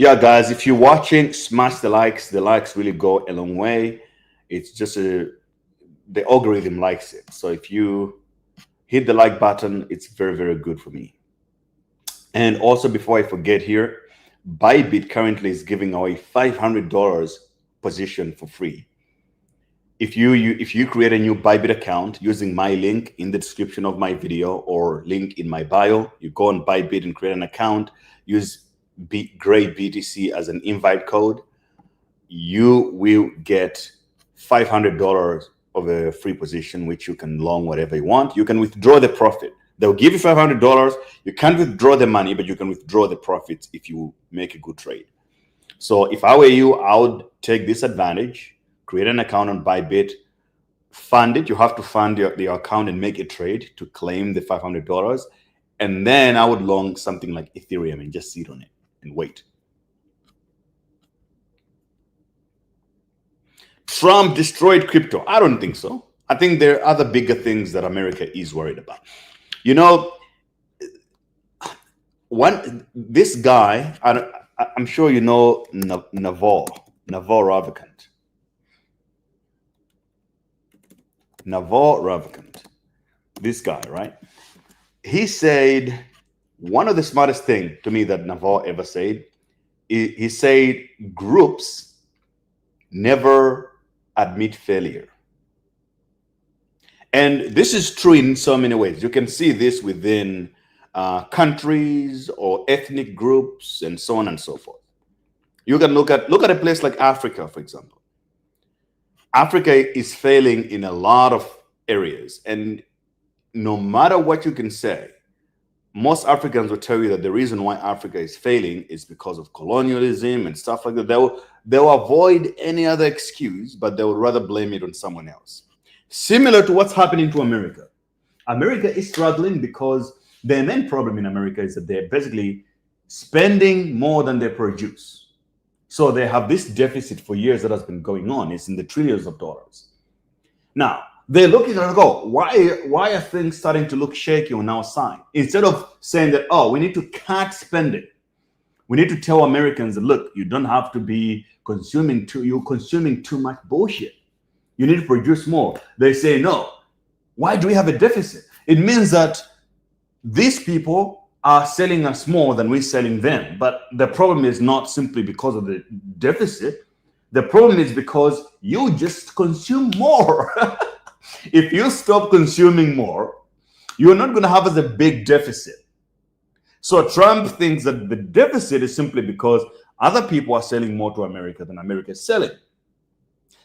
Yeah, guys, if you're watching, smash the likes. The likes really go a long way. It's just the algorithm likes it. So if you hit the like button, it's very, very good for me. And also, before I forget here, Bybit currently is giving away $500 position for free. If you create a new Bybit account using my link in the description of my video or link in my bio, you go on Bybit and create an account, use Great BTC as an invite code, you will get $500 of a free position, which you can long whatever you want. You can withdraw the profit. They'll give you $500. You can't withdraw the money, but you can withdraw the profits if you make a good trade. So if I were you, I would take this advantage, create an account on Bybit, fund it. You have to fund the account and make a trade to claim the $500. And then I would long something like Ethereum and just sit on it and wait. Trump destroyed crypto. I don't think so. I think there are other bigger things that America is worried about. You know, this guy, I'm sure you know Naval Ravikant. Naval Ravikant. This guy, right? He said one of the smartest thing to me that Naval ever said. He said groups never admit failure. And this is true in so many ways. You can see this within countries or ethnic groups and so on and so forth. You can look at a place like Africa, for example. Africa is failing in a lot of areas. And no matter what you can say, most Africans will tell you that the reason why Africa is failing is because of colonialism and stuff like that. They'll avoid any other excuse, but they would rather blame it on someone else. Similar to what's happening to America. America is struggling because the main problem in America is that they're basically spending more than they produce. So they have this deficit for years that has been going on. It's in the trillions of dollars. Now, they're looking at it and go, why are things starting to look shaky on our side? Instead of saying that, oh, we need to cut spending. We need to tell Americans that, look, you don't have to be consuming you're consuming too much bullshit. You need to produce more. They say, no. Why do we have a deficit? It means that these people are selling us more than we're selling them. But the problem is not simply because of the deficit. The problem is because you just consume more. If you stop consuming more, you're not going to have a big deficit. So Trump thinks that the deficit is simply because other people are selling more to America than America is selling.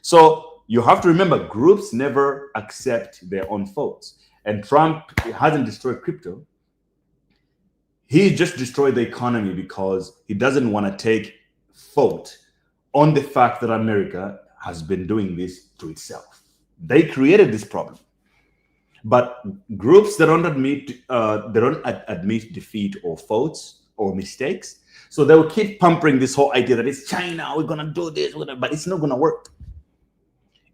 So you have to remember, groups never accept their own faults. And Trump hasn't destroyed crypto. He just destroyed the economy because he doesn't want to take fault on the fact that America has been doing this to itself. They created this problem. But groups that don't admit defeat or faults or mistakes, so they will keep pumping this whole idea that it's China, we're gonna do this, but it's not gonna work.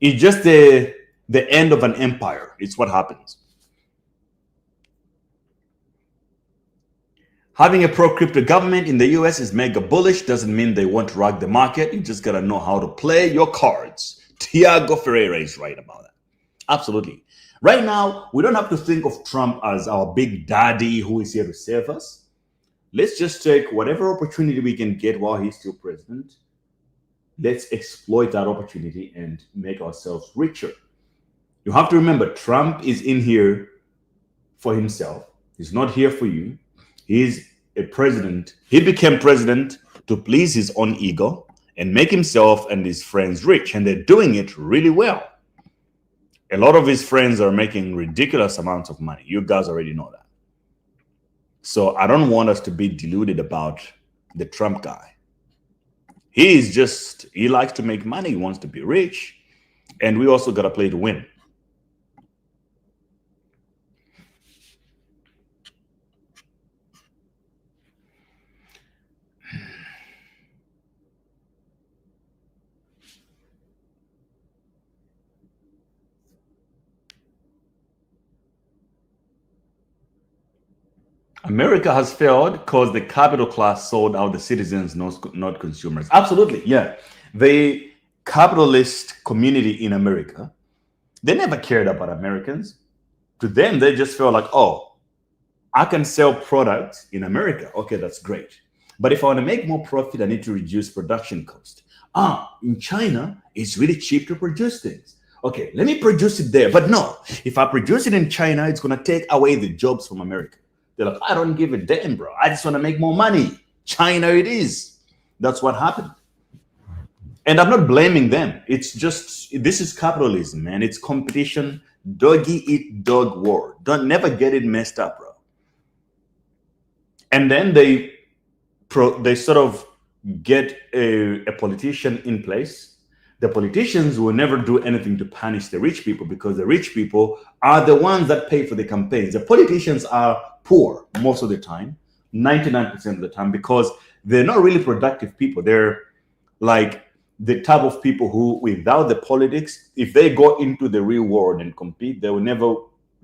It's just the end of an empire. It's what happens. Having a pro-crypto government in the US is mega bullish. Doesn't mean they won't rock the market. You just gotta know how to play your cards. Tiago Ferreira is right about that. Absolutely. Right now, we don't have to think of Trump as our big daddy who is here to save us. Let's just take whatever opportunity we can get while he's still president. Let's exploit that opportunity and make ourselves richer. You have to remember, Trump is in here for himself. He's not here for you. He's a president. He became president to please his own ego and make himself and his friends rich. And they're doing it really well. A lot of his friends are making ridiculous amounts of money. You guys already know that. So I don't want us to be deluded about the Trump guy. He likes to make money. He wants to be rich. And we also got to play to win. America has failed because the capital class sold out the citizens, not consumers. Absolutely, yeah. The capitalist community in America, they never cared about Americans. To them, they just felt like, oh, I can sell products in America. Okay, that's great. But if I want to make more profit, I need to reduce production cost. In China, it's really cheap to produce things. Okay, let me produce it there. But no, if I produce it in China, it's going to take away the jobs from America. They're like, I don't give a damn, bro. I just want to make more money. China it is. That's what happened. And I'm not blaming them. It's just, this is capitalism, man. It's competition, doggy eat dog war. Don't never get it messed up, bro. And then they sort of get a politician in place. The politicians will never do anything to punish the rich people because the rich people are the ones that pay for the campaigns. The politicians are poor most of the time, 99% of the time, because they're not really productive people. They're like the type of people who, without the politics, if they go into the real world and compete, they will never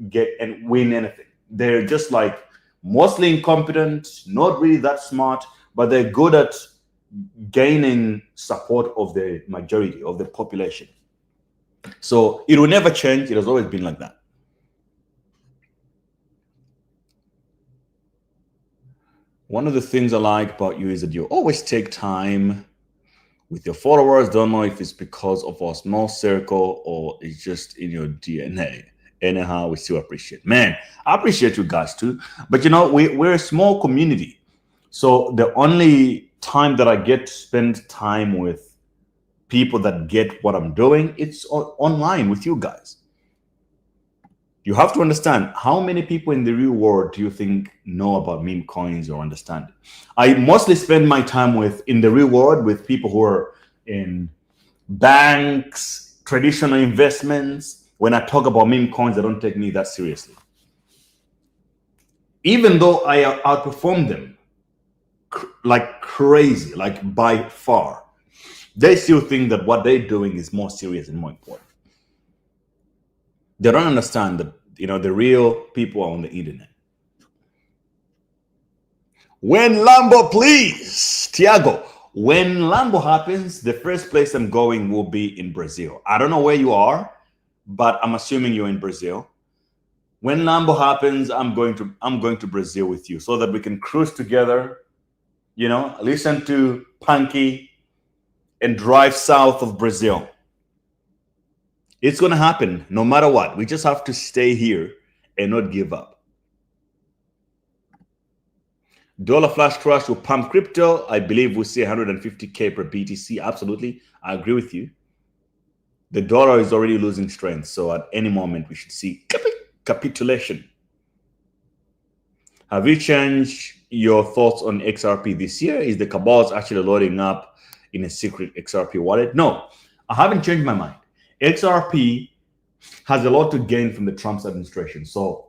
get and win anything. They're just like mostly incompetent, not really that smart, but they're good at gaining support of the majority of the population. So it will never change. It has always been like that. One of the things I like about you is that you always take time with your followers. Don't know if it's because of our small circle or it's just in your DNA. Anyhow, we still appreciate. Man, I appreciate you guys too. But you know, we're a small community. So the only time that I get to spend time with people that get what I'm doing, it's online with you guys. You have to understand, how many people in the real world do you think know about meme coins or understand it? I mostly spend my time in the real world with people who are in banks, traditional investments. When I talk about meme coins, they don't take me that seriously. Even though I outperform them like crazy, like by far, they still think that what they're doing is more serious and more important. They don't understand that, you know, the real people are on the internet. When Lambo, please, Tiago, when Lambo happens, the first place I'm going will be in Brazil. I don't know where you are, but I'm assuming you're in Brazil. When Lambo happens, I'm going to Brazil with you so that we can cruise together, you know, listen to Punky and drive south of Brazil. It's going to happen no matter what. We just have to stay here and not give up. Dollar flash crash will pump crypto. I believe we'll see 150K per BTC. Absolutely. I agree with you. The dollar is already losing strength. So at any moment, we should see capitulation. Have you changed your thoughts on XRP this year? Is the cabals actually loading up in a secret XRP wallet? No, I haven't changed my mind. XRP has a lot to gain from the Trump administration. So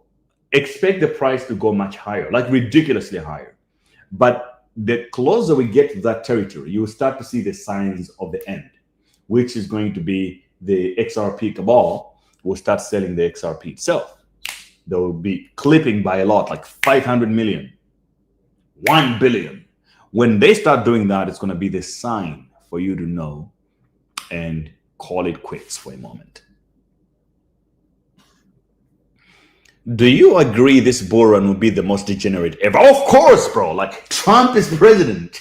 expect the price to go much higher, like ridiculously higher. But the closer we get to that territory, you will start to see the signs of the end, which is going to be the XRP cabal will start selling the XRP itself. They will be clipping by a lot, like 500 million, 1 billion. When they start doing that, it's going to be the sign for you to know and call it quits for a moment. Do you agree this bull run will be the most degenerate ever? Of course, bro. Like, Trump is president.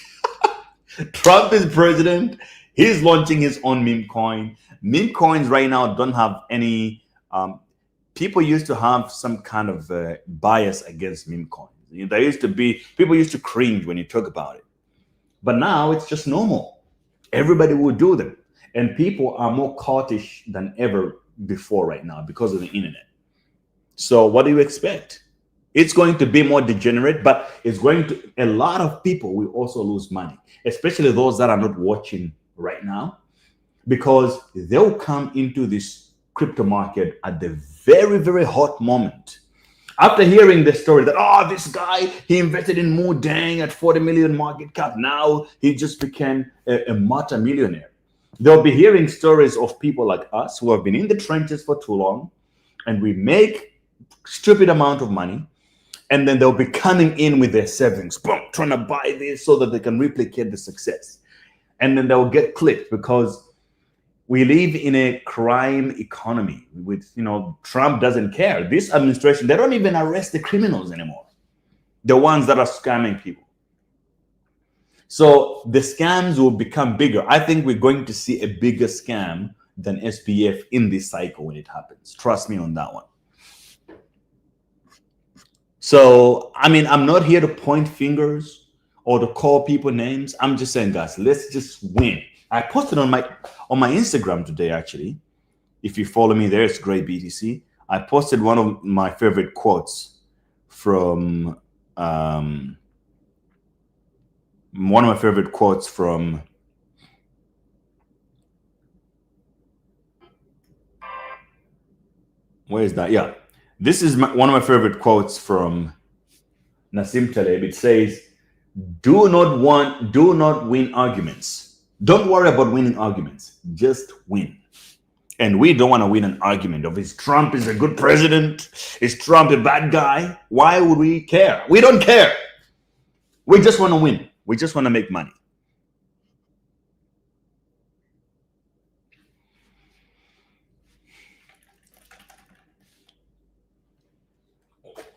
Trump is president. He's launching his own meme coin. Meme coins right now don't have any. People used to have some kind of bias against meme coins. You know, there used to be, people used to cringe when you talk about it. But now it's just normal. Everybody will do them. And people are more courtish than ever before right now because of the internet. So what do you expect? It's going to be more degenerate, but it's going to, a lot of people will also lose money, especially those that are not watching right now, because they'll come into this crypto market at the very, very hot moment. After hearing the story that, oh, this guy, he invested in Mudang at 40 million market cap. Now he just became a multi-millionaire. They'll be hearing stories of people like us who have been in the trenches for too long, and we make stupid amount of money, and then they'll be coming in with their savings, boom, trying to buy this so that they can replicate the success. And then they'll get clipped because we live in a crime economy with, Trump doesn't care. This administration, they don't even arrest the criminals anymore. The ones that are scamming people. So the scams will become bigger. I think we're going to see a bigger scam than SBF in this cycle when it happens. Trust me on that one. So, I'm not here to point fingers or to call people names. I'm just saying, guys, let's just win. I posted on my Instagram today, actually. If you follow me there, it's Great BTC. I posted one of my favorite quotes from where is that? Yeah, this is one of my favorite quotes from Nassim Taleb. It says, "Do not win arguments. Don't worry about winning arguments. Just win." And we don't want to win an argument of is Trump is a good president? Is Trump a bad guy? Why would we care? We don't care. We just want to win. We just want to make money.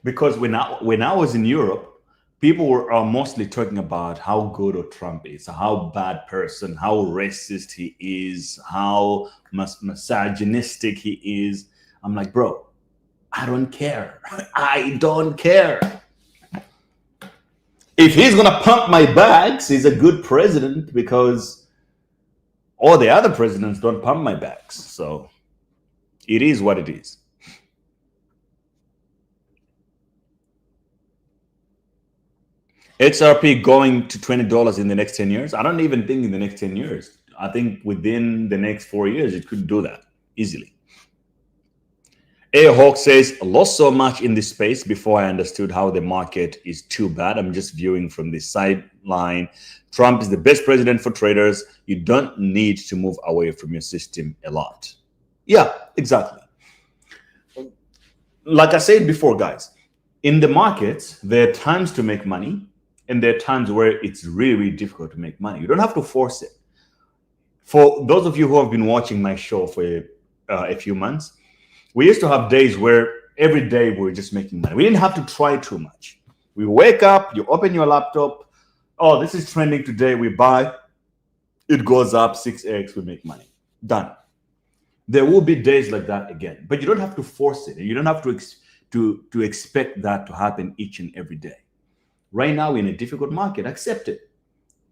Because when I was in Europe, people were mostly talking about how good Trump is, how bad person, how racist he is, how misogynistic he is. I'm like, bro, I don't care. I don't care. If he's gonna pump my bags, he's a good president, because all the other presidents don't pump my bags. So it is what it is. XRP going to $20 in the next 10 years? I don't even think in the next 10 years. I think within the next 4 years, it could do that easily. Hawk says, I lost so much in this space before I understood how the market is too bad. I'm just viewing from the sideline. Trump is the best president for traders. You don't need to move away from your system a lot. Yeah, exactly. Like I said before, guys, in the markets, there are times to make money, and there are times where it's really, really difficult to make money. You don't have to force it. For those of you who have been watching my show for a few months, we used to have days where every day we were just making money. We didn't have to try too much. We wake up, you open your laptop. Oh, this is trending today. We buy. It goes up 6x. We make money. Done. There will be days like that again. But you don't have to force it. You don't have to expect that to happen each and every day. Right now, in a difficult market, accept it.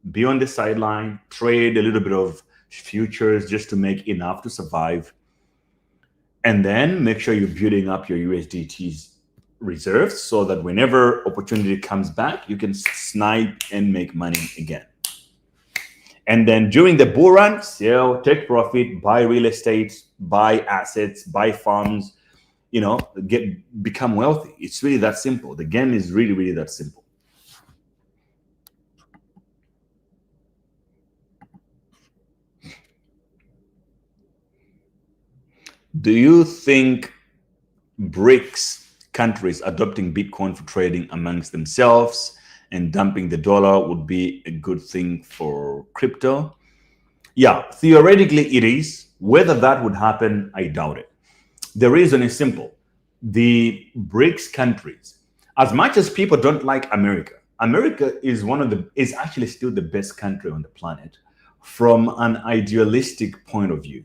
Be on the sideline, trade a little bit of futures just to make enough to survive. And then make sure you're building up your USDT's reserves so that whenever opportunity comes back, you can snipe and make money again. And then during the bull run, sell, take profit, buy real estate, buy assets, buy farms, become wealthy. It's really that simple. The game is really, really that simple. Do you think BRICS countries adopting Bitcoin for trading amongst themselves and dumping the dollar would be a good thing for crypto? Yeah, theoretically it is. Whether that would happen, I doubt it. The reason is simple. The BRICS countries, as much as people don't like America, America is actually still the best country on the planet from an idealistic point of view.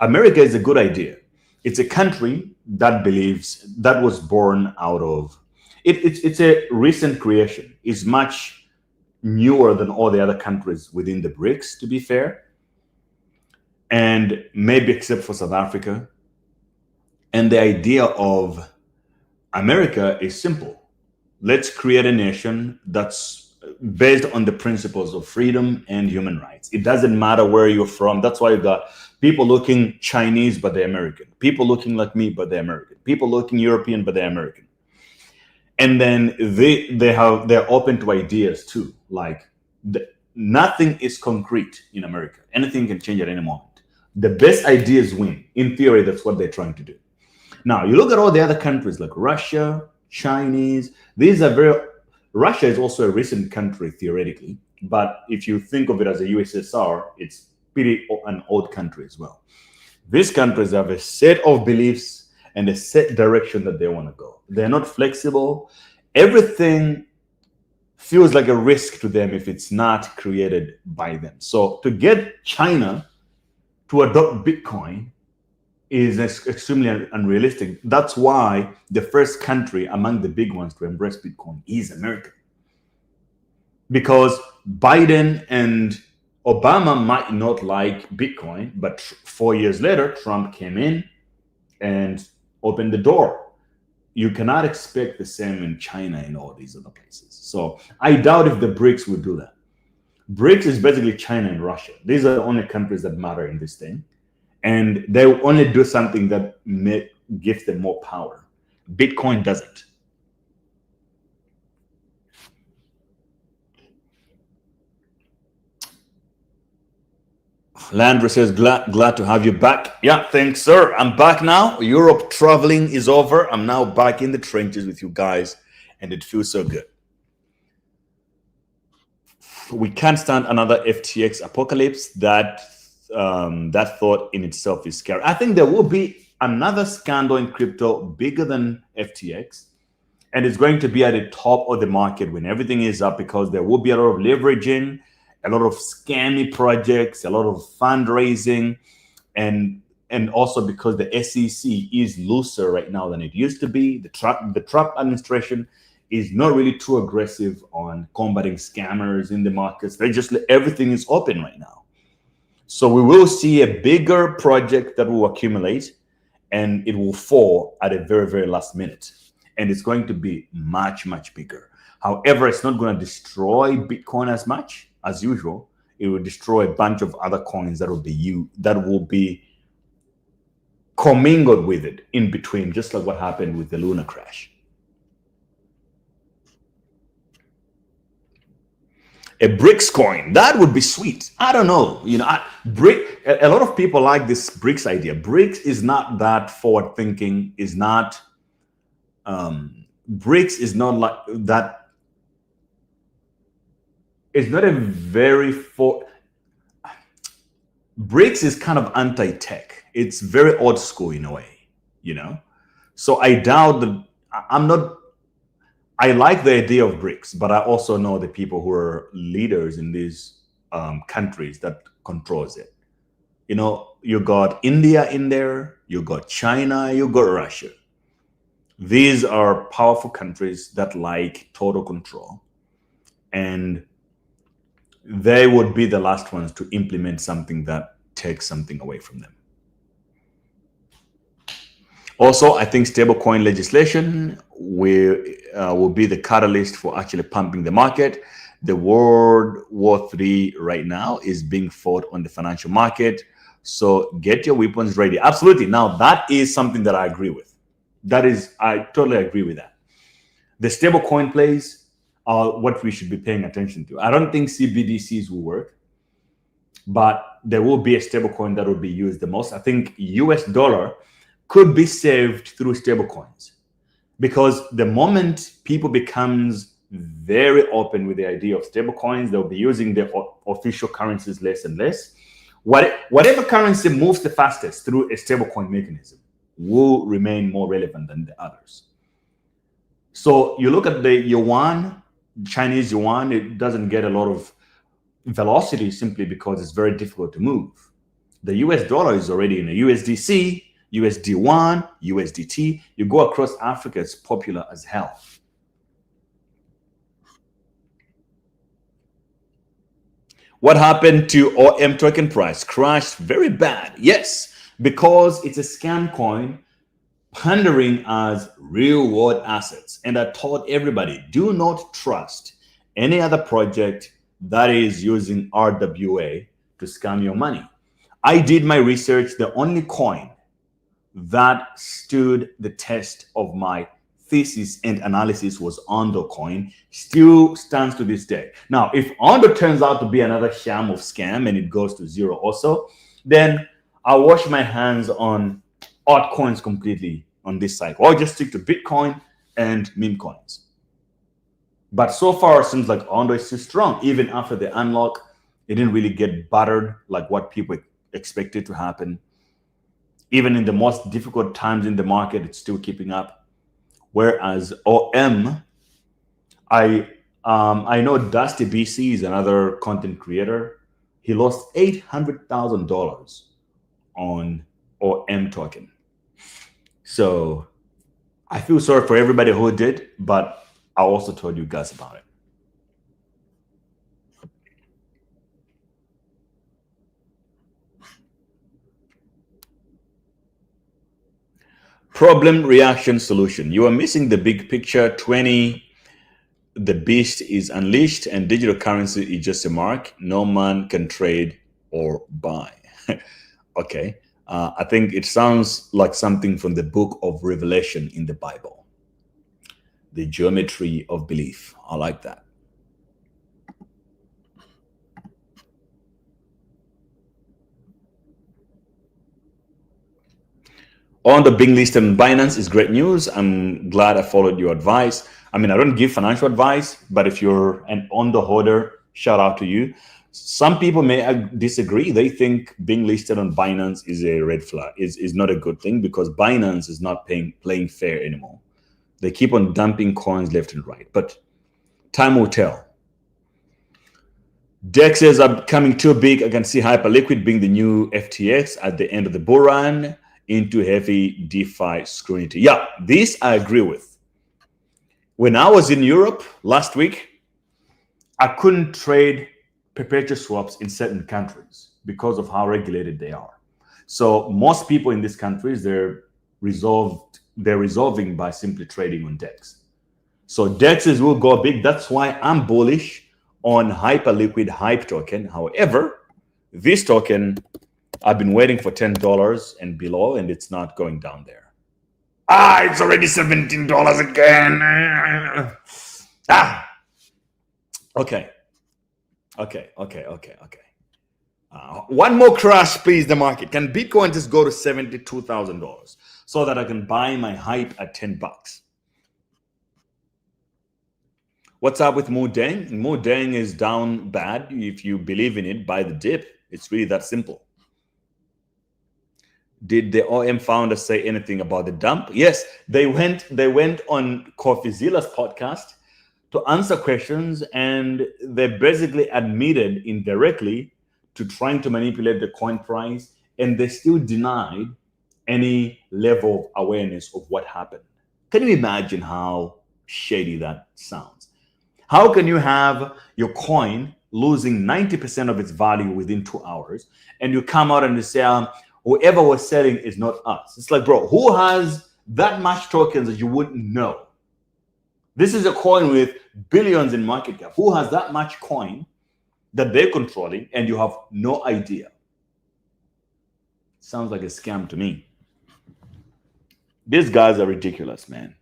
America is a good idea. It's a country that believes, that was born out of, it's a recent creation. It's much newer than all the other countries within the BRICS, to be fair. And maybe except for South Africa. And the idea of America is simple. Let's create a nation that's based on the principles of freedom and human rights. It doesn't matter where you're from. That's why you got people looking Chinese, but they're American. People looking like me, but they're American. People looking European, but they're American. And then they're open to ideas too. Like nothing is concrete in America. Anything can change at any moment. The best ideas win. In theory, that's what they're trying to do. Now, you look at all the other countries like Russia, Chinese. Russia is also a recent country theoretically, but if you think of it as a USSR, it's pretty an old country as well. These countries have a set of beliefs and a set direction that they want to go. They're not flexible. Everything feels like a risk to them if it's not created by them. So to get China to adopt Bitcoin is extremely unrealistic. That's why the first country among the big ones to embrace Bitcoin is America. Because Biden and Obama might not like Bitcoin, but 4 years later, Trump came in and opened the door. You cannot expect the same in China and all these other places. So I doubt if the BRICS would do that. BRICS is basically China and Russia. These are the only countries that matter in this thing. And they will only do something that gives them more power. Bitcoin doesn't. Landry says, glad to have you back. Yeah, thanks, sir. I'm back now. Europe traveling is over. I'm now back in the trenches with you guys, and it feels so good. We can't stand another FTX apocalypse. That thought in itself is scary. I think there will be another scandal in crypto bigger than FTX, and it's going to be at the top of the market when everything is up, because there will be a lot of leveraging, a lot of scammy projects, a lot of fundraising, and also because the SEC is looser right now than it used to be. The Trump administration is not really too aggressive on combating scammers in the markets. Everything is open right now. So we will see a bigger project that will accumulate, and it will fall at a very, very last minute. And it's going to be much, much bigger. However, it's not going to destroy Bitcoin as much as usual. It will destroy a bunch of other coins that will be commingled with it in between, just like what happened with the Luna crash. A BRICS coin, that would be sweet. I don't know. A lot of people like this BRICS idea. BRICS is not that forward thinking. BRICS is not like that. It's not a very BRICS is kind of anti-tech. It's very old school in a way, So I doubt that I like the idea of BRICS, but I also know the people who are leaders in these countries that controls it. You got India in there, you got China, you got Russia. These are powerful countries that like total control, and they would be the last ones to implement something that takes something away from them. Also, I think stablecoin legislation will be the catalyst for actually pumping the market. The World War III right now is being fought on the financial market. So get your weapons ready. Absolutely. Now, that is something that I agree with. I totally agree with that. The stablecoin plays are what we should be paying attention to. I don't think CBDCs will work, but there will be a stablecoin that will be used the most. I think US dollar could be saved through stablecoins, because the moment people becomes very open with the idea of stablecoins, they'll be using their official currencies less and less. Whatever currency moves the fastest through a stablecoin mechanism will remain more relevant than the others. So you look at the yuan, Chinese yuan, it doesn't get a lot of velocity simply because it's very difficult to move. The US dollar is already in a USDC, USD1, USDT. You go across Africa, it's popular as hell. What happened to OM token price? Crashed very bad. Yes, because it's a scam coin. pandering as real world assets. And I told everybody, do not trust any other project that is using RWA to scam your money. I did my research. The only coin that stood the test of my thesis and analysis was Ondo coin, still stands to this day. Now, if Ondo turns out to be another sham of scam and it goes to zero also, then I'll wash my hands on altcoins completely on this cycle, or just stick to Bitcoin and meme coins. But so far, it seems like Ondo is too strong. Even after the unlock, it didn't really get battered like what people expected to happen. Even in the most difficult times in the market, it's still keeping up. Whereas OM, I know Dusty BC is another content creator. He lost $800,000 on OM token. So I feel sorry for everybody who did, but I also told you guys about it. Problem, reaction, solution. You are missing the big picture. 20, the beast is unleashed and digital currency is just a mark. No man can trade or buy. Okay. I think it sounds like something from the book of Revelation in the Bible. The geometry of belief. I like that. On the being listed on Binance is great news. I'm glad I followed your advice. I mean, I don't give financial advice, but if you're an Ondo holder, shout out to you. Some people may disagree. They think being listed on Binance is a red flag, is not a good thing, because Binance is not playing fair anymore. They keep on dumping coins left and right, but time will tell. DEXs are becoming too big. I can see Hyperliquid being the new FTX at the end of the bull run into heavy DeFi scrutiny. Yeah, this I agree with. When I was in Europe last week, I couldn't trade perpetual swaps in certain countries because of how regulated they are. So most people in these countries, they're resolving by simply trading on DEX. So DEXs will go big. That's why I'm bullish on Hyperliquid Hype token. However, this token, I've been waiting for $10 and below, and it's not going down there. It's already $17 again. Okay. One more crash, please, the market. Can Bitcoin just go to $72,000 so that I can buy my hype at $10? What's up with Mudeng? Mudeng is down bad. If you believe in it, buy the dip. It's really that simple. Did the OM founder say anything about the dump? Yes, they went on CoffeeZilla's podcast to answer questions, and they basically admitted indirectly to trying to manipulate the coin price, and they still denied any level of awareness of what happened. Can you imagine how shady that sounds? How can you have your coin losing 90% of its value within 2 hours, and you come out and you say, whoever was selling is not us? It's like, bro, who has that much tokens that you wouldn't know? This is a coin with billions in market cap. Who has that much coin that they're controlling and you have no idea? Sounds like a scam to me. These guys are ridiculous, man.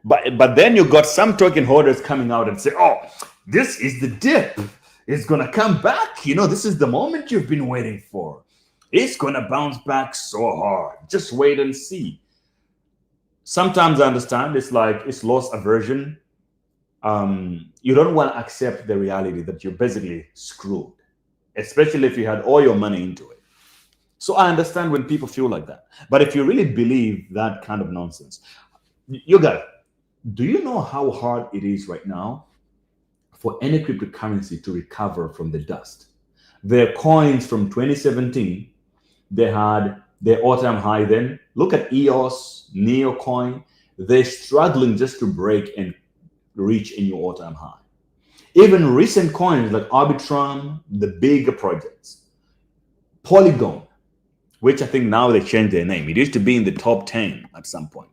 But then you got some token holders coming out and say, oh, this is the dip. It's going to come back. You know, this is the moment you've been waiting for. It's going to bounce back so hard. Just wait and see. Sometimes I understand it's like it's loss aversion. You don't want to accept the reality that you're basically screwed, especially if you had all your money into it. So I understand when people feel like that. But if you really believe that kind of nonsense, you got it. Do you know how hard it is right now for any cryptocurrency to recover from the dust? Their coins from 2017, they had their all-time high then. Look at EOS, Neocoin. They're struggling just to break and reach a new all-time high. Even recent coins like Arbitrum, the bigger projects, Polygon, which I think now they changed their name. It used to be in the top 10 at some point.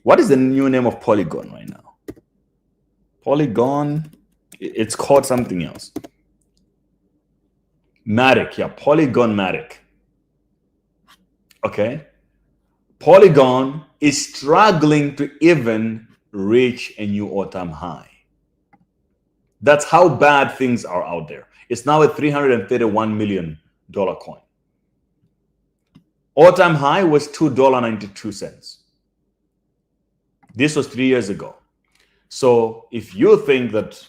What is the new name of Polygon right now? Polygon, it's called something else. Matic, yeah, Polygon Matic. Okay. Polygon is struggling to even reach a new all-time high. That's how bad things are out there. It's now a $331 million coin. All-time high was $2.92. This was 3 years ago. So if you think that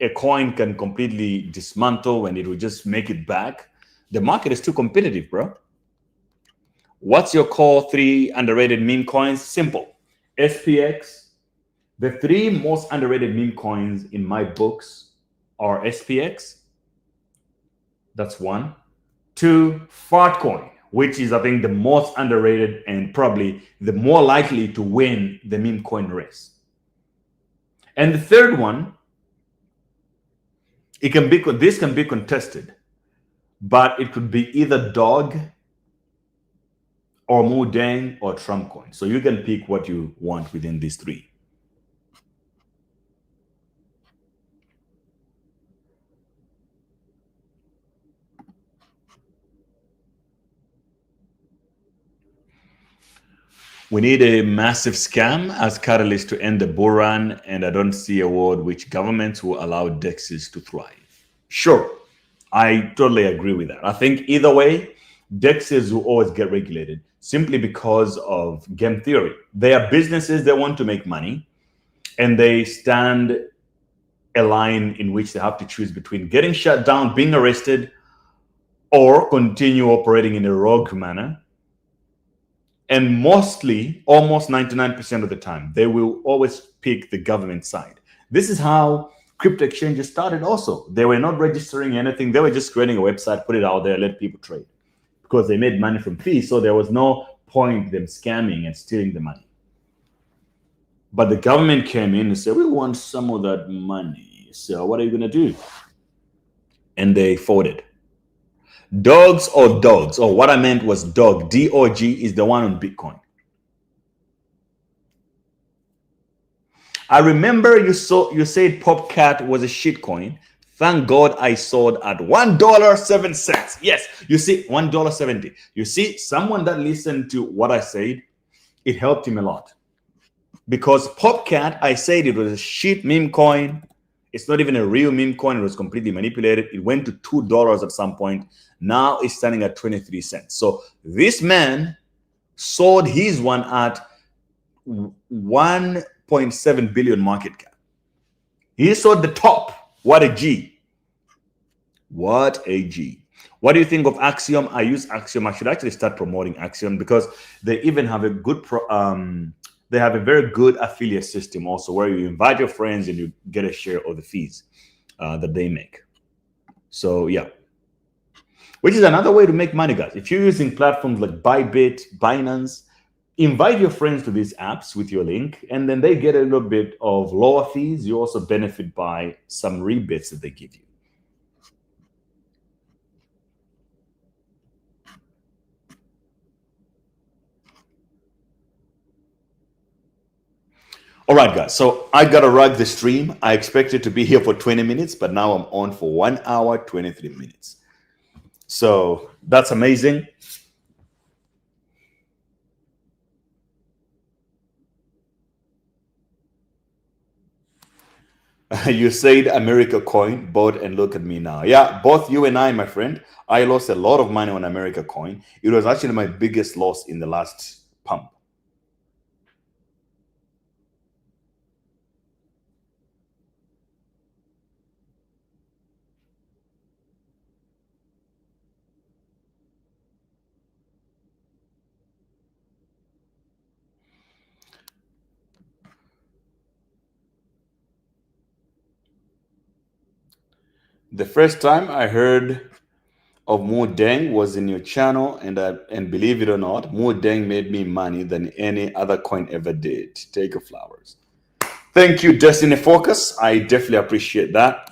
a coin can completely dismantle and it will just make it back, the market is too competitive, bro. What's your core 3 underrated meme coins? Simple. SPX. The 3 most underrated meme coins in my books are SPX. That's 1. 2, Fartcoin, which is, I think, the most underrated and probably the more likely to win the meme coin race. And the third one, this can be contested, but it could be either Dog or Mudang or Trumpcoin. So you can pick what you want within these 3. We need a massive scam as catalyst to end the bull run, and I don't see a world which governments will allow DEXs to thrive. Sure, I totally agree with that. I think either way, DEXs will always get regulated simply because of game theory. They are businesses that want to make money, and they stand a line in which they have to choose between getting shut down, being arrested, or continue operating in a rogue manner. And mostly, almost 99% of the time, they will always pick the government side. This is how crypto exchanges started also. They were not registering anything. They were just creating a website, put it out there, let people trade. Because they made money from fees, so there was no point them scamming and stealing the money. But the government came in and said, we want some of that money. So what are you going to do? And they folded. Dogs or dogs, or what I meant was dog, D-O-G is the one on Bitcoin. I remember you said Popcat was a shit coin. Thank God I sold at $1.07. Yes, you see, $1.70. You see, someone that listened to what I said, it helped him a lot. Because Popcat, I said it was a shit meme coin. It's not even a real meme coin. It was completely manipulated. It went to $2 at some point. Now it's standing at 23 cents. So this man sold his one at 1.7 billion market cap. He sold the top. What a G. What a G. What do you think of Axiom? I use Axiom. I should actually start promoting Axiom because they even have a good they have a very good affiliate system also where you invite your friends and you get a share of the fees that they make. So yeah, which is another way to make money, guys. If you're using platforms like Bybit, Binance, invite your friends to these apps with your link, and then they get a little bit of lower fees. You also benefit by some rebates that they give you. All right, guys, so I got to rug the stream. I expected to be here for 20 minutes, but now I'm on for 1 hour, 23 minutes. So that's amazing. You said America coin, bought, and look at me now. Yeah, both you and I, my friend, I lost a lot of money on America coin. It was actually my biggest loss in the last pump. The first time I heard of Mudang was in your channel, and believe it or not, Mudang made me money than any other coin ever did. Take your flowers. Thank you, Destiny Focus. I definitely appreciate that.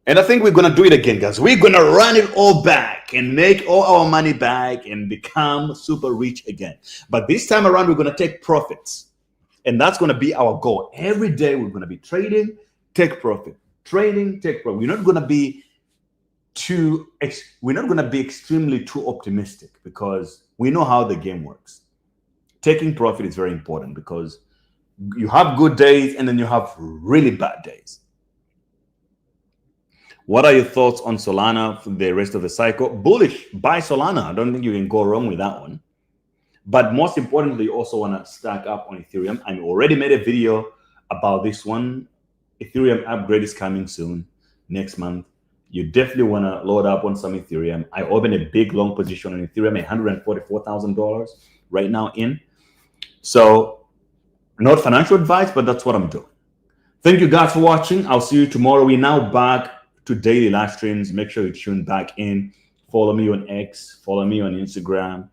And I think we're going to do it again, guys. We're going to run it all back and make all our money back and become super rich again. But this time around, we're going to take profits. And that's going to be our goal. Every day, we're going to be trading, take profit. Trading, take profit. We're not going to be extremely too optimistic because we know how the game works. Taking profit is very important because you have good days and then you have really bad days. What are your thoughts on Solana for the rest of the cycle? Bullish, buy Solana. I don't think you can go wrong with that one. But most importantly, you also want to stack up on Ethereum. I already made a video about this one. Ethereum upgrade is coming soon, next month. You definitely want to load up on some Ethereum. I opened a big long position on Ethereum, $144,000 right now in. So not financial advice, but that's what I'm doing. Thank you guys for watching. I'll see you tomorrow. We're now back to daily live streams. Make sure you tune back in. Follow me on X. Follow me on Instagram.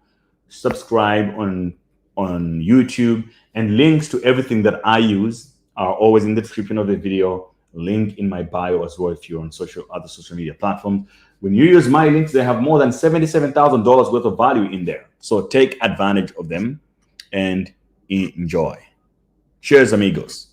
Subscribe on YouTube. And links to everything that I use are always in the description of the video. Link in my bio as well if you're on other social media platforms. When you use my links, they have more than $77,000 worth of value in there. So take advantage of them and enjoy. Cheers, amigos.